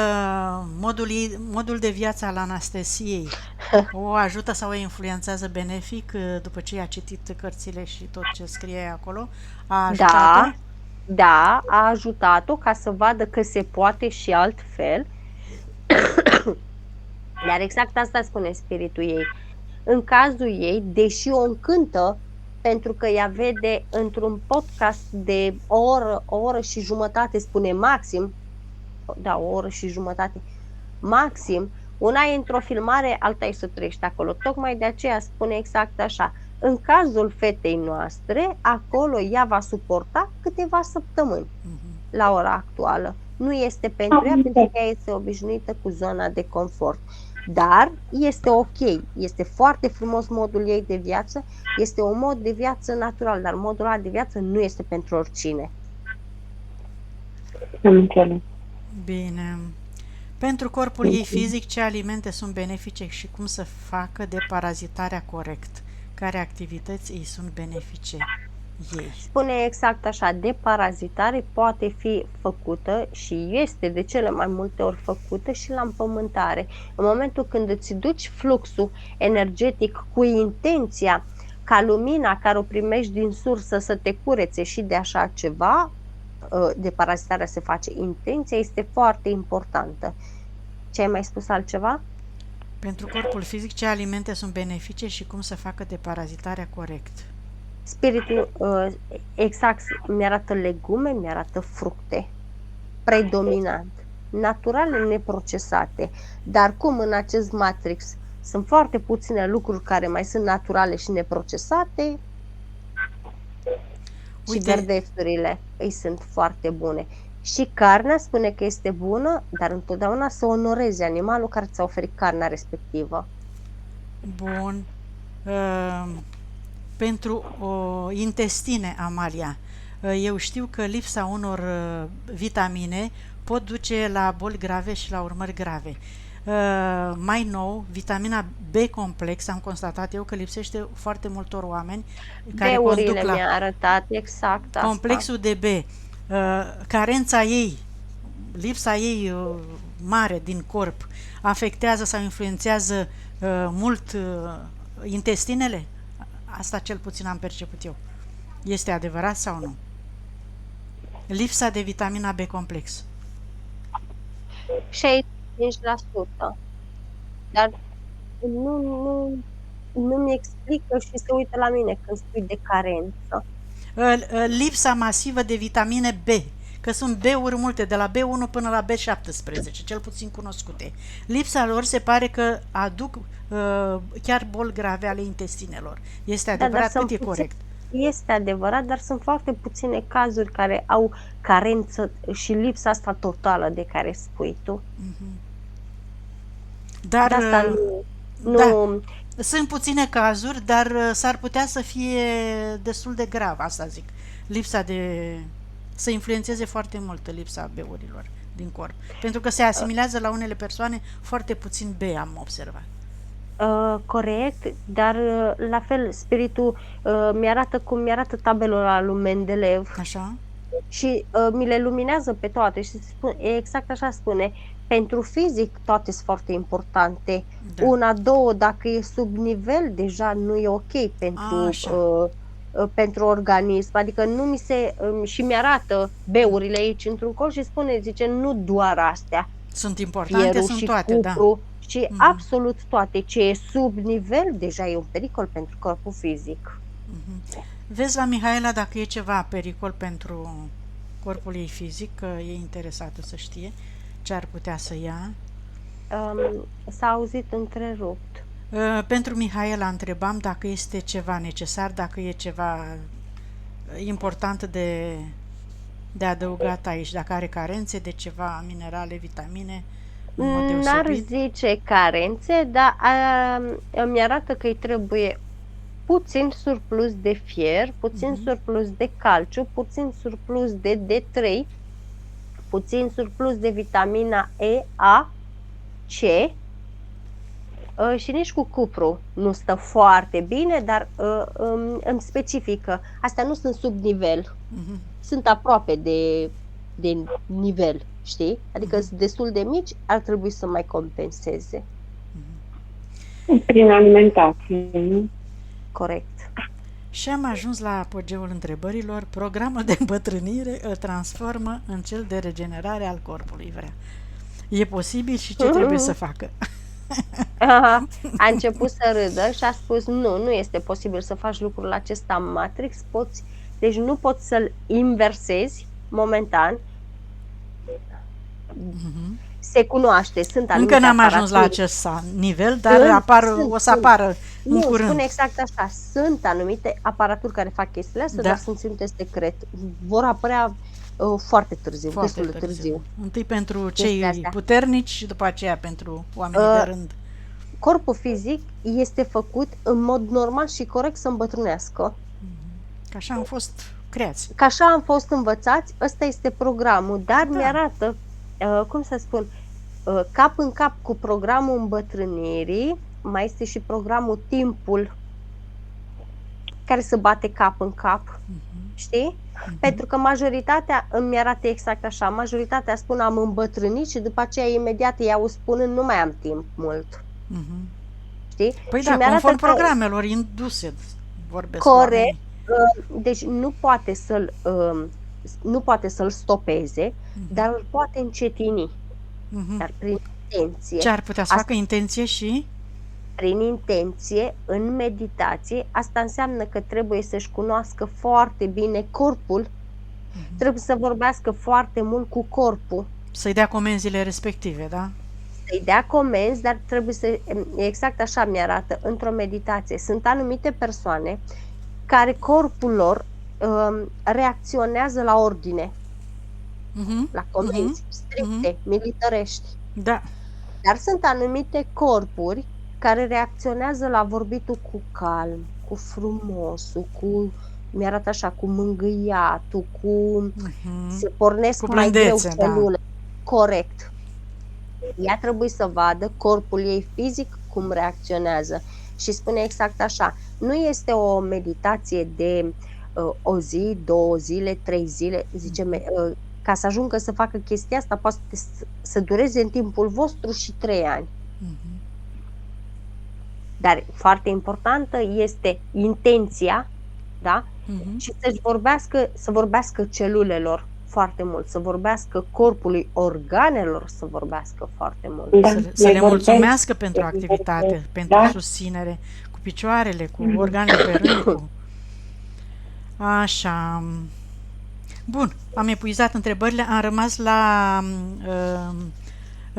modul de viață al Anastasiei? O ajută sau o influențează benefic după ce a citit cărțile și tot ce scrie acolo? A ajutat-o? Da, a ajutat-o ca să vadă că se poate și altfel. Dar exact asta spune spiritul ei. În cazul ei, deși o încântă, pentru că ea vede într-un podcast de o oră și jumătate, spune maxim, da, o oră și jumătate, maxim, una e într-o filmare, alta e să trăiești acolo. Tocmai de aceea spune exact așa. În cazul fetei noastre, acolo ea va suporta câteva săptămâni la ora actuală. Nu este pentru ea, pentru că ea este obișnuită cu zona de confort. Dar este ok, este foarte frumos modul ei de viață, este un mod de viață natural, dar modul ăla de viață nu este pentru oricine. Am înțeles. Bine. Pentru corpul ei fizic, ce alimente sunt benefice și cum să facă deparazitarea corect? Care activități îi sunt benefice ei? Spune exact așa, deparazitare poate fi făcută și este de cele mai multe ori făcută și la împământare. În momentul când îți duci fluxul energetic cu intenția ca lumina care o primești din sursă să te curețe și de așa ceva, deparazitarea se face, intenția este foarte importantă. Ce ai mai spus altceva? Pentru corpul fizic, ce alimente sunt benefice și cum să facă deparazitarea corect? Spiritul exact mi-arată legume, mi-arată fructe, predominant, naturale, neprocesate. Dar cum în acest matrix sunt foarte puține lucruri care mai sunt naturale și neprocesate, și verdețurile îi sunt foarte bune. Și carnea spune că este bună, dar întotdeauna să onorezi animalul care ți-a oferit carnea respectivă. Bun. Pentru intestine, Amalia, eu știu că lipsa unor vitamine pot duce la boli grave și la urmări grave. Mai nou, vitamina B complex, am constatat eu că lipsește foarte multor oameni care conduc la mi-a arătat exact asta. Complexul de B. Carența ei, lipsa ei mare din corp, afectează sau influențează mult intestinele? Asta cel puțin am perceput eu. Este adevărat sau nu? Lipsa de vitamina B complex. 65%. Dar nu-mi explică și se uită la mine când spui de carență. Lipsa masivă de vitamine B, că sunt B-uri multe, de la B1 până la B17, cel puțin cunoscute. Lipsa lor se pare că aduc chiar boli grave ale intestinelor. Este adevărat? Cât e corect? Este adevărat, dar sunt foarte puține cazuri care au carență și lipsa asta totală de care spui tu. Dar asta nu... Sunt puține cazuri, dar s-ar putea să fie destul de grav, asta zic. Să influențeze foarte mult lipsa B-urilor din corp. Pentru că se asimilează la unele persoane foarte puțin B, am observat. Corect, dar la fel spiritul mi-arată cum mi-arată tabelul al lui Mendeleev. Așa. Și mi le luminează pe toate și exact așa spune. Pentru fizic toate sunt foarte importante. Da. Una, două, dacă e sub nivel, deja nu e ok pentru organism. Adică nu mi se... și mi-arată B-urile aici într-un col și spune, zice, nu doar astea. Sunt importante, sunt toate, cupru, da. Și absolut toate. Ce e sub nivel, deja e un pericol pentru corpul fizic. Vezi la Mihaela dacă e ceva pericol pentru corpul ei fizic, că e interesată să știe ce ar putea să ia. S-a auzit întrerupt. Pentru Mihaela întrebam dacă este ceva necesar, dacă e ceva important de adăugat aici, dacă are carențe de ceva minerale, vitamine. N-ar zice carențe, dar îmi arată că îi trebuie puțin surplus de fier, puțin surplus de calciu, puțin surplus de D3, puțin surplus de vitamina E, A, C Și nici cu cupru nu stă foarte bine, dar îmi specifică. Astea nu sunt sub nivel, sunt aproape de nivel, știi? Adică sunt destul de mici, ar trebui să mai compenseze. Prin alimentație, nu? Corect. Și am ajuns la apogeul întrebărilor. Programul de îmbătrânire îl transformă în cel de regenerare al corpului, vrea. E posibil și ce trebuie să facă? A început să râdă și a spus nu este posibil să faci lucrul acesta în Matrix, deci nu poți să-l inversezi momentan. Se cunoaște, sunt anumite Încă n-am aparaturi. ajuns la acest nivel, dar o să apară în curând. Spune exact așa, sunt anumite aparaturi care fac chestiile astea, dar sunt ținute secret. Vor apărea foarte târziu, destul de târziu. Întâi pentru cei puternici și după aceea pentru oamenii de rând. Corpul fizic este făcut în mod normal și corect să îmbătrânească. Că așa am fost creați. Că așa am fost învățați, ăsta este programul, dar mi-arată, cum să spun, cap în cap cu programul îmbătrânirii, mai este și programul timpul care se bate cap în cap, știi? Pentru că majoritatea îmi arată exact așa, majoritatea spun am îmbătrânit și după aceea imediat iau spunând nu mai am timp mult. Știi? Păi și da, conform programelor induse vorbesc. Corect. Deci nu poate să-l stopeze, dar îl poate încetini. Dar prin intenție. Ce ar putea să facă? Intenție și? Prin intenție, în meditație, asta înseamnă că trebuie să-și cunoască foarte bine corpul, trebuie să vorbească foarte mult cu corpul. Să-i dea comenzile respective, da? Să-i dea comenzi, dar trebuie să, exact așa mi-arată, într-o meditație. Sunt anumite persoane care corpul lor reacționează la ordine, la comenzi stricte, militarești. Da. Dar sunt anumite corpuri care reacționează la vorbitul cu calm, cu frumosul, mi-arată așa, cu mângâiatul, se pornesc cu mai greu blândețe, celule. Corect. Ea trebuie să vadă corpul ei fizic cum reacționează. Și spune exact așa, nu este o meditație de o zi, 2 zile, 3 zile, zice, ca să ajungă să facă chestia asta, poate să dureze în timpul vostru și 3 ani. Dar foarte importantă este intenția, da? Și să vorbească celulelor foarte mult, să vorbească corpului, organelor să vorbească foarte mult. Da, să le mulțumească pentru activitate, pentru susținere, cu picioarele, cu organele pe rând. Așa. Bun, am epuizat întrebările, am rămas la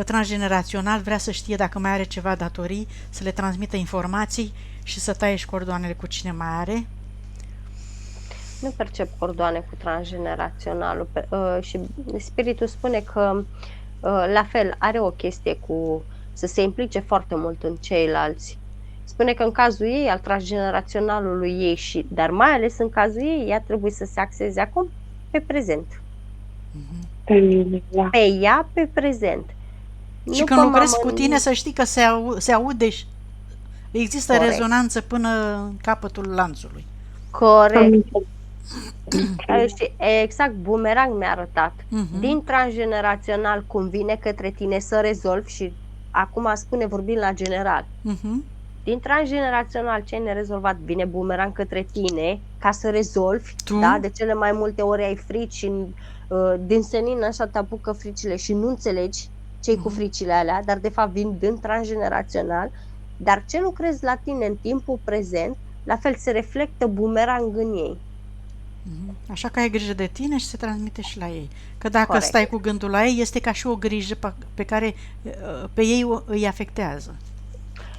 transgenerațional, vrea să știe dacă mai are ceva datorii, să le transmită informații și să taie și cordoanele cu cine mai are. Nu percep cordoane cu transgeneraționalul și spiritul spune că la fel are o chestie cu să se implice foarte mult în ceilalți. Spune că în cazul ei, al transgeneraționalului ei, dar mai ales în cazul ei, ea trebuie să se axeze acum pe prezent. Pe ea, pe prezent. Și când lucrezi cu tine, să știi că se aude și există rezonanță până în capătul lanțului. Corect. Exact, bumerang mi-a arătat. Din transgenerațional cum vine către tine să rezolvi și acum spune vorbind la general. Din transgenerațional ce ai nerezolvat vine bumerang către tine ca să rezolvi, da? De cele mai multe ori ai frici și din senin așa te apucă fricile și nu înțelegi ce-i cu fricile alea, dar de fapt vin din transgenerațional, dar ce lucrezi la tine în timpul prezent, la fel se reflectă bumerang în ei. Așa că ai grijă de tine și se transmite și la ei. Că dacă stai cu gândul la ei, este ca și o grijă pe care pe ei îi afectează.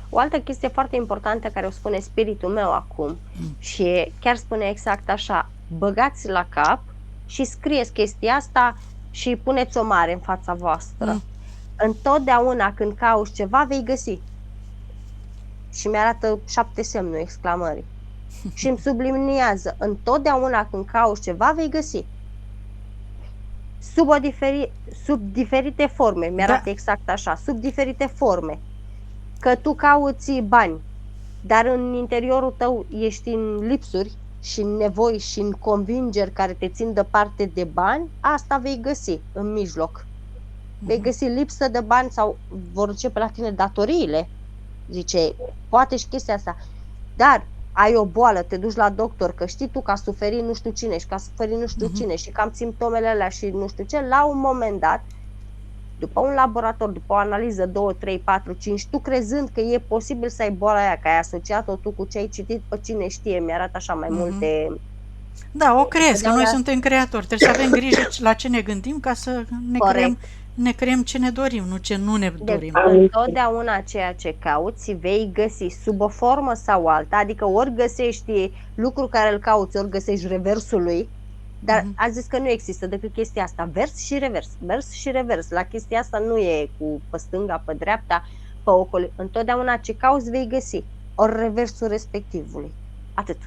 O altă chestie foarte importantă care o spune spiritul meu acum și chiar spune exact așa, băgați la cap și scrieți chestia asta și puneți-o mare în fața voastră. Întotdeauna când cauți ceva, vei găsi. Și mi-arată 7 semnuri exclamării. Și îmi subliniază, întotdeauna când cauți ceva, vei găsi. Sub diferite forme, mi-arată exact așa, sub diferite forme. că tu cauți bani, dar în interiorul tău ești în lipsuri și în nevoi și în convingeri care te țin departe de bani, asta vei găsi în mijloc. Vei găsi lipsă de bani sau vor începe la tine datoriile. Zice, poate și chestia asta. Dar ai o boală, te duci la doctor, că știi tu că a suferit nu știu cine și că a suferit nu știu cine și că am simptomele alea și nu știu ce, la un moment dat, după un laborator, după o analiză 2, 3, 4, 5, tu crezând că e posibil să ai boala aia, că ai asociat-o tu cu ce ai citit, pe cine știe, mi-arată așa mai multe... Da, o crezi, că noi suntem creatori, trebuie să avem grijă la ce ne gândim ca să ne creăm ce ne dorim, nu ce nu ne dorim. Întotdeauna ceea ce cauți vei găsi sub o formă sau alta, adică ori găsești lucrul care îl cauți, ori găsești reversul lui, dar a zis că nu există decât chestia asta, vers și revers, vers și revers. La chestia asta nu e cu pe stânga, pe dreapta, pe ocoli. Întotdeauna ce cauți vei găsi, ori reversul respectivului. Atât.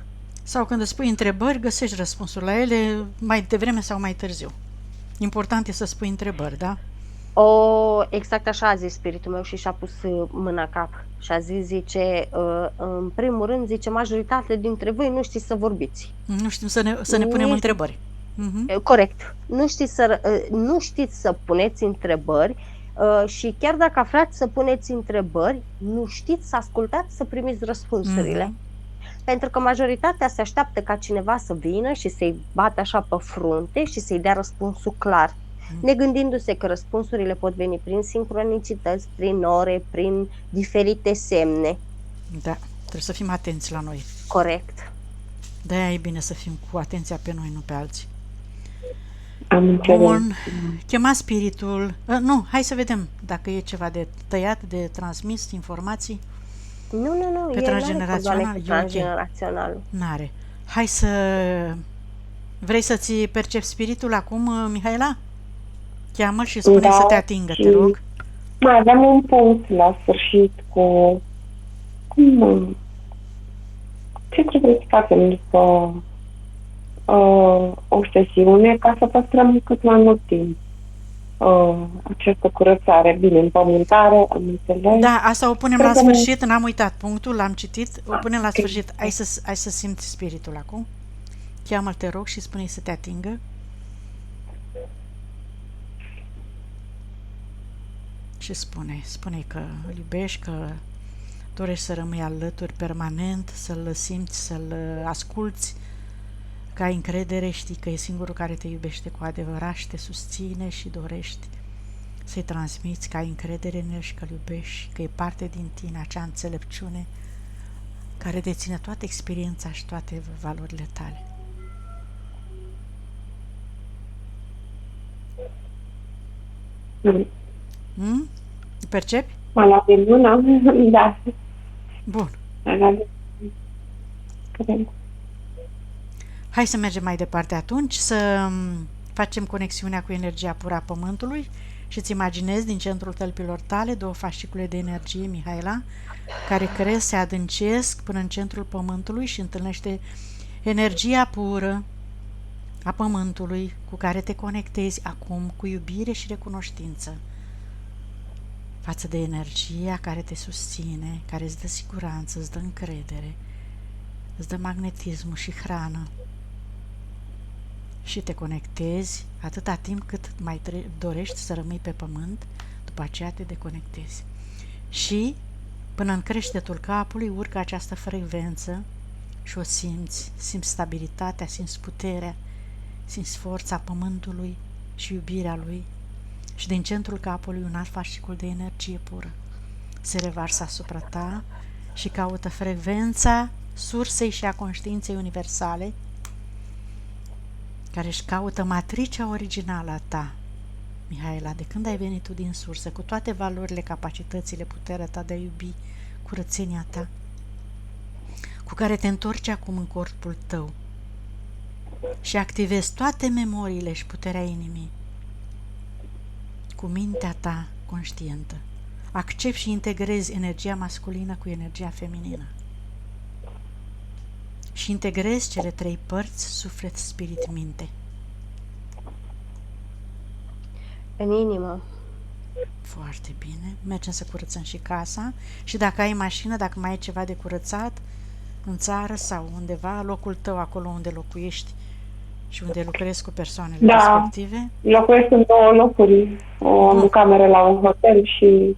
Sau când îți pui întrebări, găsești răspunsul la ele mai devreme sau mai târziu. Important e să spui întrebări, da? Exact așa a zis spiritul meu și și-a pus mâna cap și a zis, zice, în primul rând, zice, majoritatea dintre voi nu știți să vorbiți. Nu știm să ne punem întrebări. Corect. Nu știți să puneți întrebări și chiar dacă aflați să puneți întrebări, nu știți să ascultați, să primiți răspunsurile. Pentru că majoritatea se așteaptă ca cineva să vină și să-i bată așa pe frunte și să-i dea răspunsul clar, negândindu-se că răspunsurile pot veni prin sincronicități, prin ore, prin diferite semne. Da, trebuie să fim atenți la noi. Corect. De-aia e bine să fim cu atenția pe noi, nu pe alții. Bun, chema spiritul. Nu, hai să vedem dacă e ceva de tăiat, de transmis, informații. Nu, pe transgenerațional. N-are. Hai să... Vrei să-ți percepi spiritul acum, Mihaela? Cheamă și spune să te atingă, te rog. Mai avem un punct la sfârșit cu... Ce trebuie să facem după o sesiune ca să păstrăm cât mai mult timp această curățare, bine, împământare, am înțeles. Da, asta o punem la sfârșit, n-am uitat punctul, l-am citit, o punem la sfârșit. Hai să simți spiritul acum. Cheamă-l, te rog, și spune-i să te atingă. Și spune că îl iubești, că dorești să rămâi alături permanent, să-l simți, să-l asculți, că ai încredere, știi că e singurul care te iubește cu adevărat și te susține și dorești să-i transmiți că ai încredere în el și că îl iubești, că e parte din tine acea înțelepciune care deține toată experiența și toate valorile tale. Percepi? Mă la de mână, da. Bun. Hai să mergem mai departe atunci, să facem conexiunea cu energia pură a Pământului și îți imaginezi din centrul tălpilor tale 2 fascicule de energie, Mihaela, care cresc, se adâncesc până în centrul Pământului și întâlnește energia pură a Pământului cu care te conectezi acum cu iubire și recunoștință față de energia care te susține, care îți dă siguranță, îți dă încredere, îți dă magnetismul și hrană. Și te conectezi atâta timp cât mai dorești să rămâi pe pământ, după aceea te deconectezi. Și până în creștetul capului urcă această frecvență și o simți stabilitatea, simți puterea, simți forța pământului și iubirea lui. Și din centrul capului un alt fascicul de energie pură se revarsă asupra ta și caută frecvența sursei și a conștiinței universale, care își caută matricea originală a ta, Mihaela, de când ai venit tu din sursă, cu toate valorile, capacitățile, puterea ta de a iubi, curățenia ta, cu care te întorci acum în corpul tău și activezi toate memoriile și puterea inimii cu mintea ta conștientă. Accepti și integrezi energia masculină cu energia feminină și integrezi cele 3 părți, suflet, spirit, minte. În inimă Foarte bine. Mergem să curățăm și casa. Și dacă ai mașină, dacă mai ai ceva de curățat în țară sau undeva, locul tău acolo unde locuiești și unde lucrezi cu persoanele respective. Locuiesc în 2 locuri. O cameră la un hotel și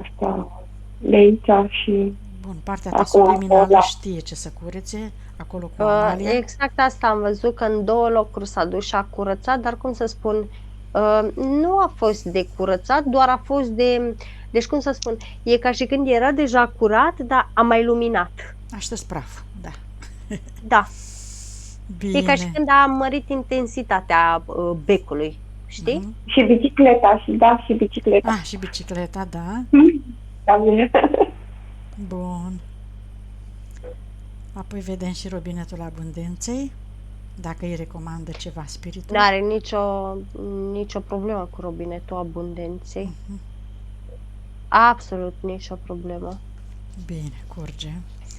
asta de aici și... Bun, partea ta subliminală știe ce să curețe acolo cu Amalia. Exact asta am văzut, că în 2 locuri s-a dus și a curățat, dar cum să spun, nu a fost de curățat, doar a fost de... Deci cum să spun, e ca și când era deja curat, dar a mai luminat. A șters praf, da. Da. Bine. E ca și când a mărit intensitatea becului, știi? Și bicicleta, și bicicleta. Ah, și bicicleta, da. Da, bine. Bun. Apoi vedem și robinetul abundenței, dacă îi recomandă ceva spiritul. Nu are nicio problemă cu robinetul abundenței. Absolut nicio problemă. Bine, curge.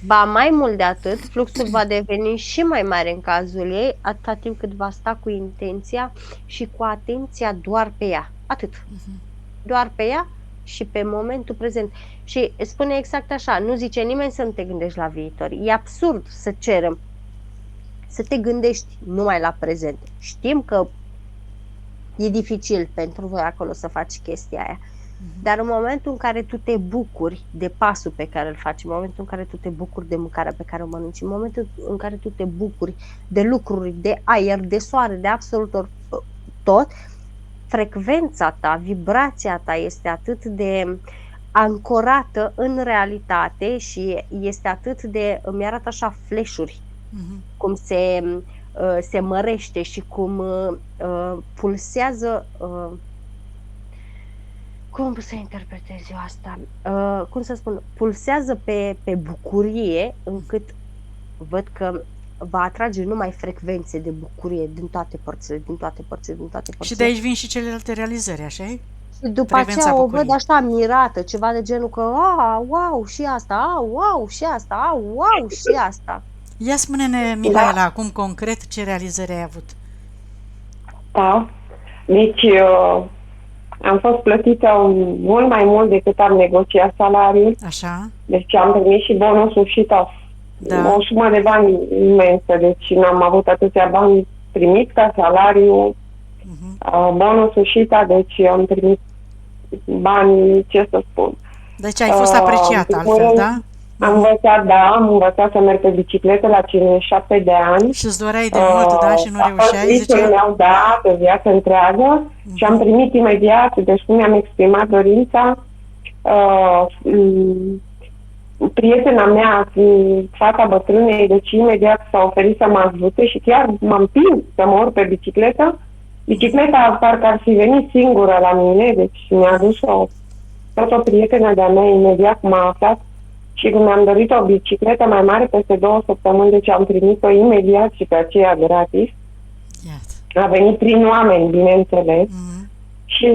Ba, mai mult de atât, fluxul va deveni și mai mare în cazul ei, atâta timp cât va sta cu intenția și cu atenția doar pe ea. Atât. Doar pe ea și pe momentul prezent. Și spune exact așa, nu zice nimeni să nu te gândești la viitor. E absurd să cerem să te gândești numai la prezent. Știm că e dificil pentru voi acolo să faci chestia aia. Dar în momentul în care tu te bucuri de pasul pe care îl faci, în momentul în care tu te bucuri de mâncarea pe care o mănânci, în momentul în care tu te bucuri de lucruri, de aer, de soare, de absolut tot, frecvența ta, vibrația ta este atât de ancorată în realitate și este atât de, îmi arată așa flash-uri, cum se mărește și cum pulsează, cum să interpretez eu asta? Cum să spun? Pulsează pe bucurie, încât văd că va atrage numai frecvențe de bucurie din toate părțile, din toate părțile. Și de aici vin și celelalte realizări, așa-i? Și după aceea o văd așa mirată, ceva de genul că, wow, și asta, wow, și asta, wow, și asta. Ia spune-ne, Mihaela, acum concret ce realizări ai avut? Da, deci am fost plătită mult mai mult decât am negociat salariul. Așa. Deci am primit și bonusul și tot. Da. O sumă de bani imensă, deci n-am avut atâția bani primit ca salariu, bonusul și tot, deci am primit bani, ce să spun. Deci ai fost apreciat altfel, da? Am învățat să merg pe bicicletă la 57 de ani. Și îți doreai de mult, da? Și nu reușeai? Ziceai? Mi-au dat o viață întreagă și am primit imediat, deci cum mi-am exprimat dorința, prietena mea, fata bătrânei, deci imediat s-a oferit să mă ajute și chiar m-am împins să mă urc pe bicicletă. Bicicleta parcă ar fi venit singură la mine, deci mi-a adus tot o prietenă de-a mea imediat cum a aflat și când mi-am dorit o bicicletă mai mare peste 2 săptămâni, deci am primit-o imediat și pe aceea gratis. A venit prin oameni, bineînțeles. Și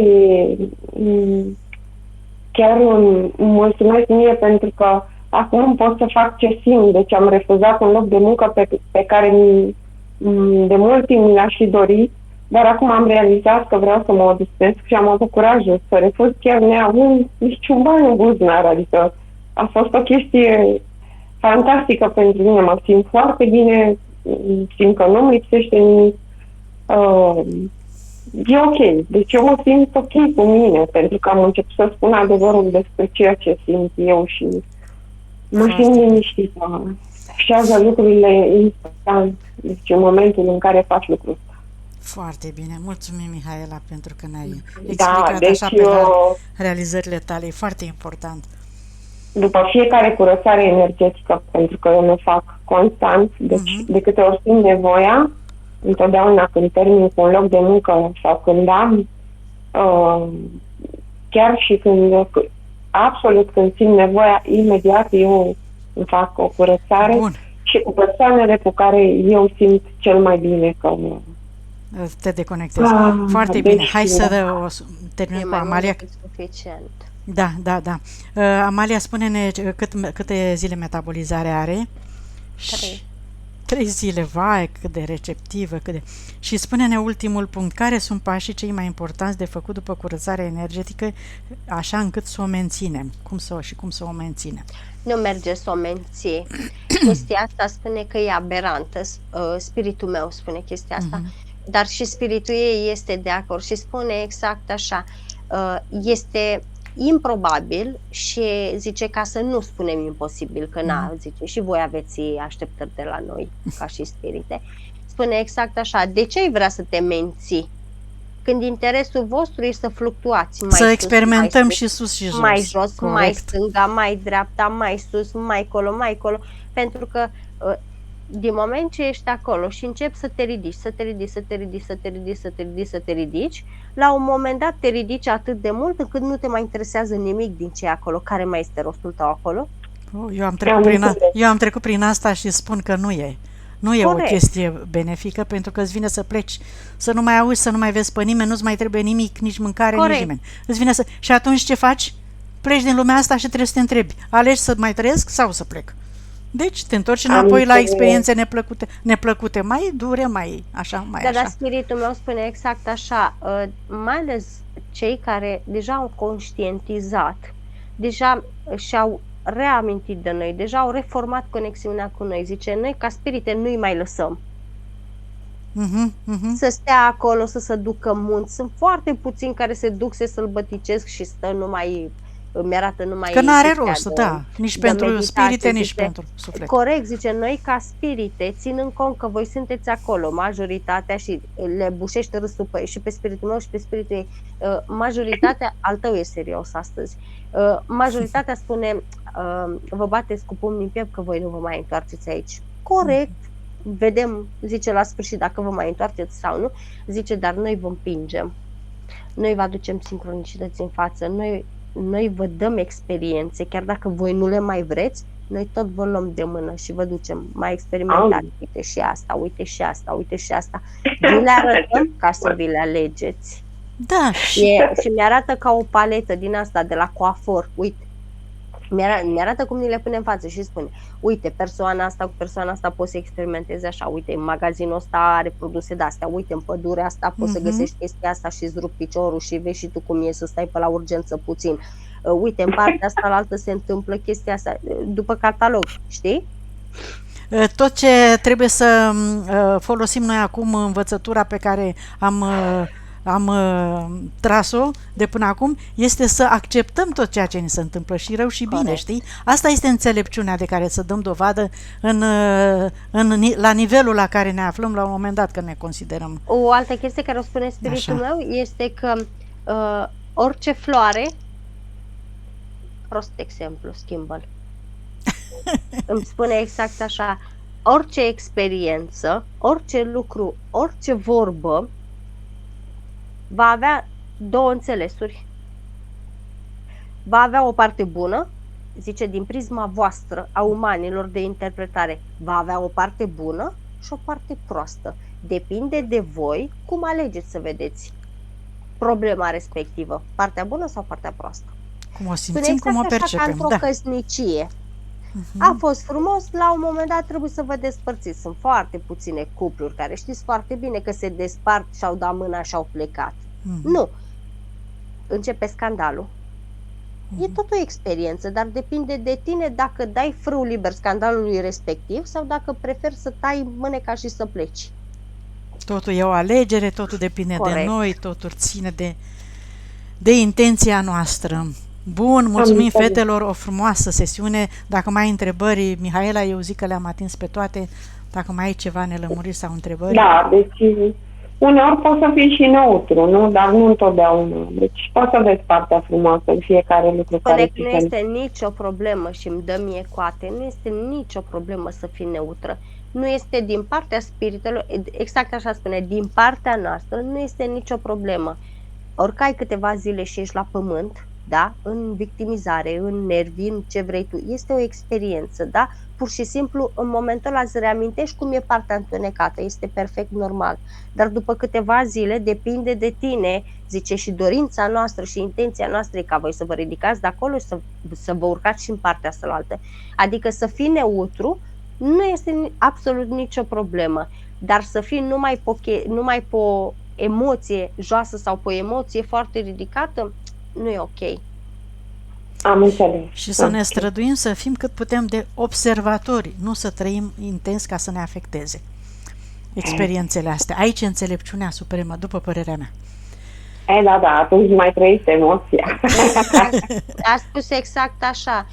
chiar îmi mulțumesc mie pentru că acum pot să fac ce simt. Deci am refuzat un loc de muncă pe care de mult timp mi l-aș fi dorit, dar acum am realizat că vreau să mă odistesc și am avut curajul să refuz chiar neavând niciun ban în buzunar. Adică a fost o chestie fantastică pentru mine. Mă simt foarte bine, simt că nu-mi lipsește nimic. E ok. Deci eu mă simt ok cu mine, pentru că am început să spun adevărul despre ceea ce simt eu și mă simt liniștită. Așează lucrurile instant. Deci în momentul în care faci lucrul ăsta. Foarte bine. Mulțumim, Mihaela, pentru că ne-ai explicat deci așa pe realizările tale. E foarte important. După fiecare curățare energetică, pentru că eu mă fac constant, deci de câte ori simt nevoia, întotdeauna când termin cu un loc de muncă sau când am, chiar și absolut când simt nevoia, imediat eu îmi fac o curățare. Bun. Și cu persoanele cu care eu simt cel mai bine că te deconectezi. Foarte bine. Hai să terminăm cu Amalia. Suficient. Da. Amalia, spune-ne câte zile metabolizare are? 3. 3 zile, vai, cât de receptivă, cât de... Și spune-ne ultimul punct, care sunt pașii cei mai importanți de făcut după curățarea energetică, așa încât să o menținem? Cum să o menținem? Nu merge să o menții. Chestia asta spune că e aberantă. Spiritul meu spune chestia asta. Dar și spiritul ei este de acord și spune exact așa. Este improbabil și zice ca să nu spunem imposibil, că zice, și voi aveți așteptări de la noi ca și spirite. Spune exact așa, de ce ai vrea să te menții? Când interesul vostru este să fluctuați mai să sus, experimentăm mai sus, și sus și jos. mai jos, corect. mai stânga, mai dreapta, mai sus, mai colo, pentru că din moment ce ești acolo și începi să te ridici, la un moment dat te ridici atât de mult încât nu te mai interesează nimic din ce e acolo. Care mai este rostul tău acolo? Eu am trecut prin asta și spun că nu e. Nu e Corect. o chestie benefică, pentru că îți vine să pleci, să nu mai auzi, să nu mai vezi pe nimeni, nu-ți mai trebuie nimic, nici mâncare, Corect. nici nimeni. Îți vine să... Și atunci ce faci? Pleci din lumea asta și trebuie să te întrebi, alegi să mai trăiesc sau să plec? Deci te întorci înapoi la experiențe neplăcute, mai dure, mai așa. Dar spiritul meu spune exact așa, mai ales cei care deja au conștientizat, deja și-au reamintit de noi, deja au reformat conexiunea cu noi. Zice, noi ca spirite nu-i mai lăsăm. Să stea acolo, să se ducă în munți. Sunt foarte puțini care se duc, se sălbăticesc și stă numai, îmi arată numai... Că n-are rost, nici pentru spirite, nici pentru suflet. Corect, zice, noi ca spirite, ținând cont că voi sunteți acolo, majoritatea, și le bușește râsul și pe spiritul meu și pe spiritul ei, majoritatea, al tău e serios astăzi, majoritatea spune, vă bateți cu pumnii în piept că voi nu vă mai întoarceți aici. Corect, vedem, zice la sfârșit dacă vă mai întoarceți sau nu, zice, dar noi vă împingem, noi vă aducem sincronicități în față, noi vă dăm experiențe, chiar dacă voi nu le mai vreți, noi tot vă luăm de mână și vă ducem, mai experimentați, uite și asta, uite și asta, uite și asta. Vi le arătăm ca să vi le alegeți. Da. Și mi-arată ca o paletă din asta de la coafor, uite. Mi-arată cum ni le pune în față și spune, uite, persoana asta cu persoana asta poți să experimentezi așa, uite, în magazinul ăsta are produse de-astea, uite, în pădurea asta poți să găsești chestia asta și îți rup piciorul și vezi și tu cum e să stai pe la urgență puțin. Uite, în partea asta la altă se întâmplă chestia asta, după catalog, știi? Tot ce trebuie să folosim noi acum, învățătura pe care am tras-o de până acum, este să acceptăm tot ceea ce ni se întâmplă, și rău și bine, știi? Asta este înțelepciunea de care să dăm dovadă la nivelul la care ne aflăm la un moment dat, când ne considerăm. O altă chestie care o spune spiritul meu este că orice floare, prost exemplu, schimbă-l. Îmi spune exact așa, orice experiență, orice lucru, orice vorbă va avea două înțelesuri. Va avea o parte bună, zice, din prisma voastră a umanilor de interpretare, va avea o parte bună și o parte proastă. Depinde de voi cum alegeți să vedeți problema respectivă, partea bună sau partea proastă. Cum o simțim, cum o percepem. Ca într-o căsnicie. A fost frumos, la un moment dat trebuie să vă despărțiți. Sunt foarte puține cupluri care știți foarte bine că se despart și au dat mâna și au plecat. Nu. Începe scandalul. E tot o experiență, dar depinde de tine dacă dai frâu liber scandalului respectiv sau dacă preferi să tai mâneca și să pleci. Totul e o alegere, totul depinde de noi, totul ține de intenția noastră. Bun, mulțumim fetelor, o frumoasă sesiune. Dacă mai ai întrebări, Mihaela, eu zic că le-am atins pe toate. Dacă mai ai ceva nelămuriri sau întrebări. Da, deci uneori poți să fii și neutru, nu? Dar nu întotdeauna. Deci poți să vezi partea frumoasă în fiecare lucru care nu este nicio problemă și îmi dă mie coate, nu este nicio problemă să fii neutră. Nu este din partea spiritelor, exact așa spune, din partea noastră nu este nicio problemă. Oricai câteva zile și ești la pământ, da? În victimizare, în nervi, în ce vrei tu. Este o experiență, da? Pur și simplu, în momentul ăla îți reamintești cum e partea întunecată. Este perfect normal. Dar după câteva zile, depinde de tine, zice, și dorința noastră și intenția noastră e ca voi să vă ridicați de acolo și să vă urcați și în partea cealaltă. Adică să fii neutru nu este absolut nicio problemă, dar să fii numai pe o emoție joasă sau pe o emoție foarte ridicată, nu e ok. Am înțeles. Și să ne străduim să fim cât putem de observatori, nu să trăim intens ca să ne afecteze experiențele astea. Aici e înțelepciunea supremă, după părerea mea. Da, atunci mai trăiește emoția. A spus exact așa.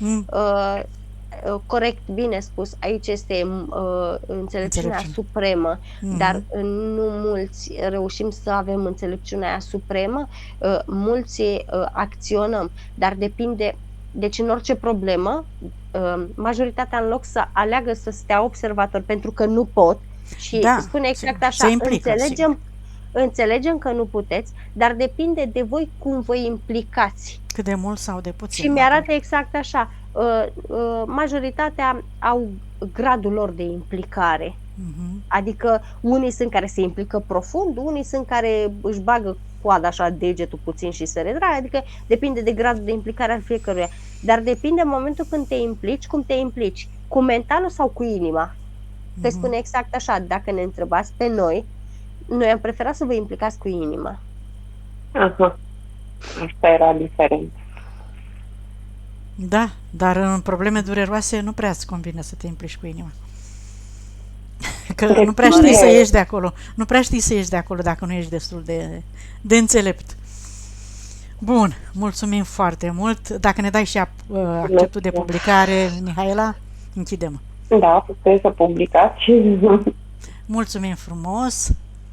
Corect, bine spus. Aici este înțelepciunea supremă, dar nu mulți reușim să avem înțelepciunea aia supremă, mulți acționăm, dar depinde. Deci în orice problemă, majoritatea în loc să aleagă să stea observator pentru că nu pot și spune exact așa, înțelegem că nu puteți, dar depinde de voi cum vă implicați. Cât de mult sau de puțin. Și mi-arată exact așa, majoritatea au gradul lor de implicare. Adică unii sunt care se implică profund, unii sunt care își bagă coada așa, degetul puțin și se retrage, adică depinde de gradul de implicare al fiecăruia. Dar depinde în momentul când te implici, cum te implici, cu mentalul sau cu inima. Că spune exact așa, dacă ne întrebați pe noi am preferat să vă implicați cu inima. Aha, asta era diferent. Da, dar în probleme dureroase nu prea îți convine să te implici cu inima. Că nu prea știi să ieși de acolo. Nu prea știi să ieși de acolo dacă nu ești destul de înțelept. Bun, mulțumim foarte mult. Dacă ne dai și acceptul de publicare, Mihaela, închidem. Da, puteți să publicați. Mulțumim frumos.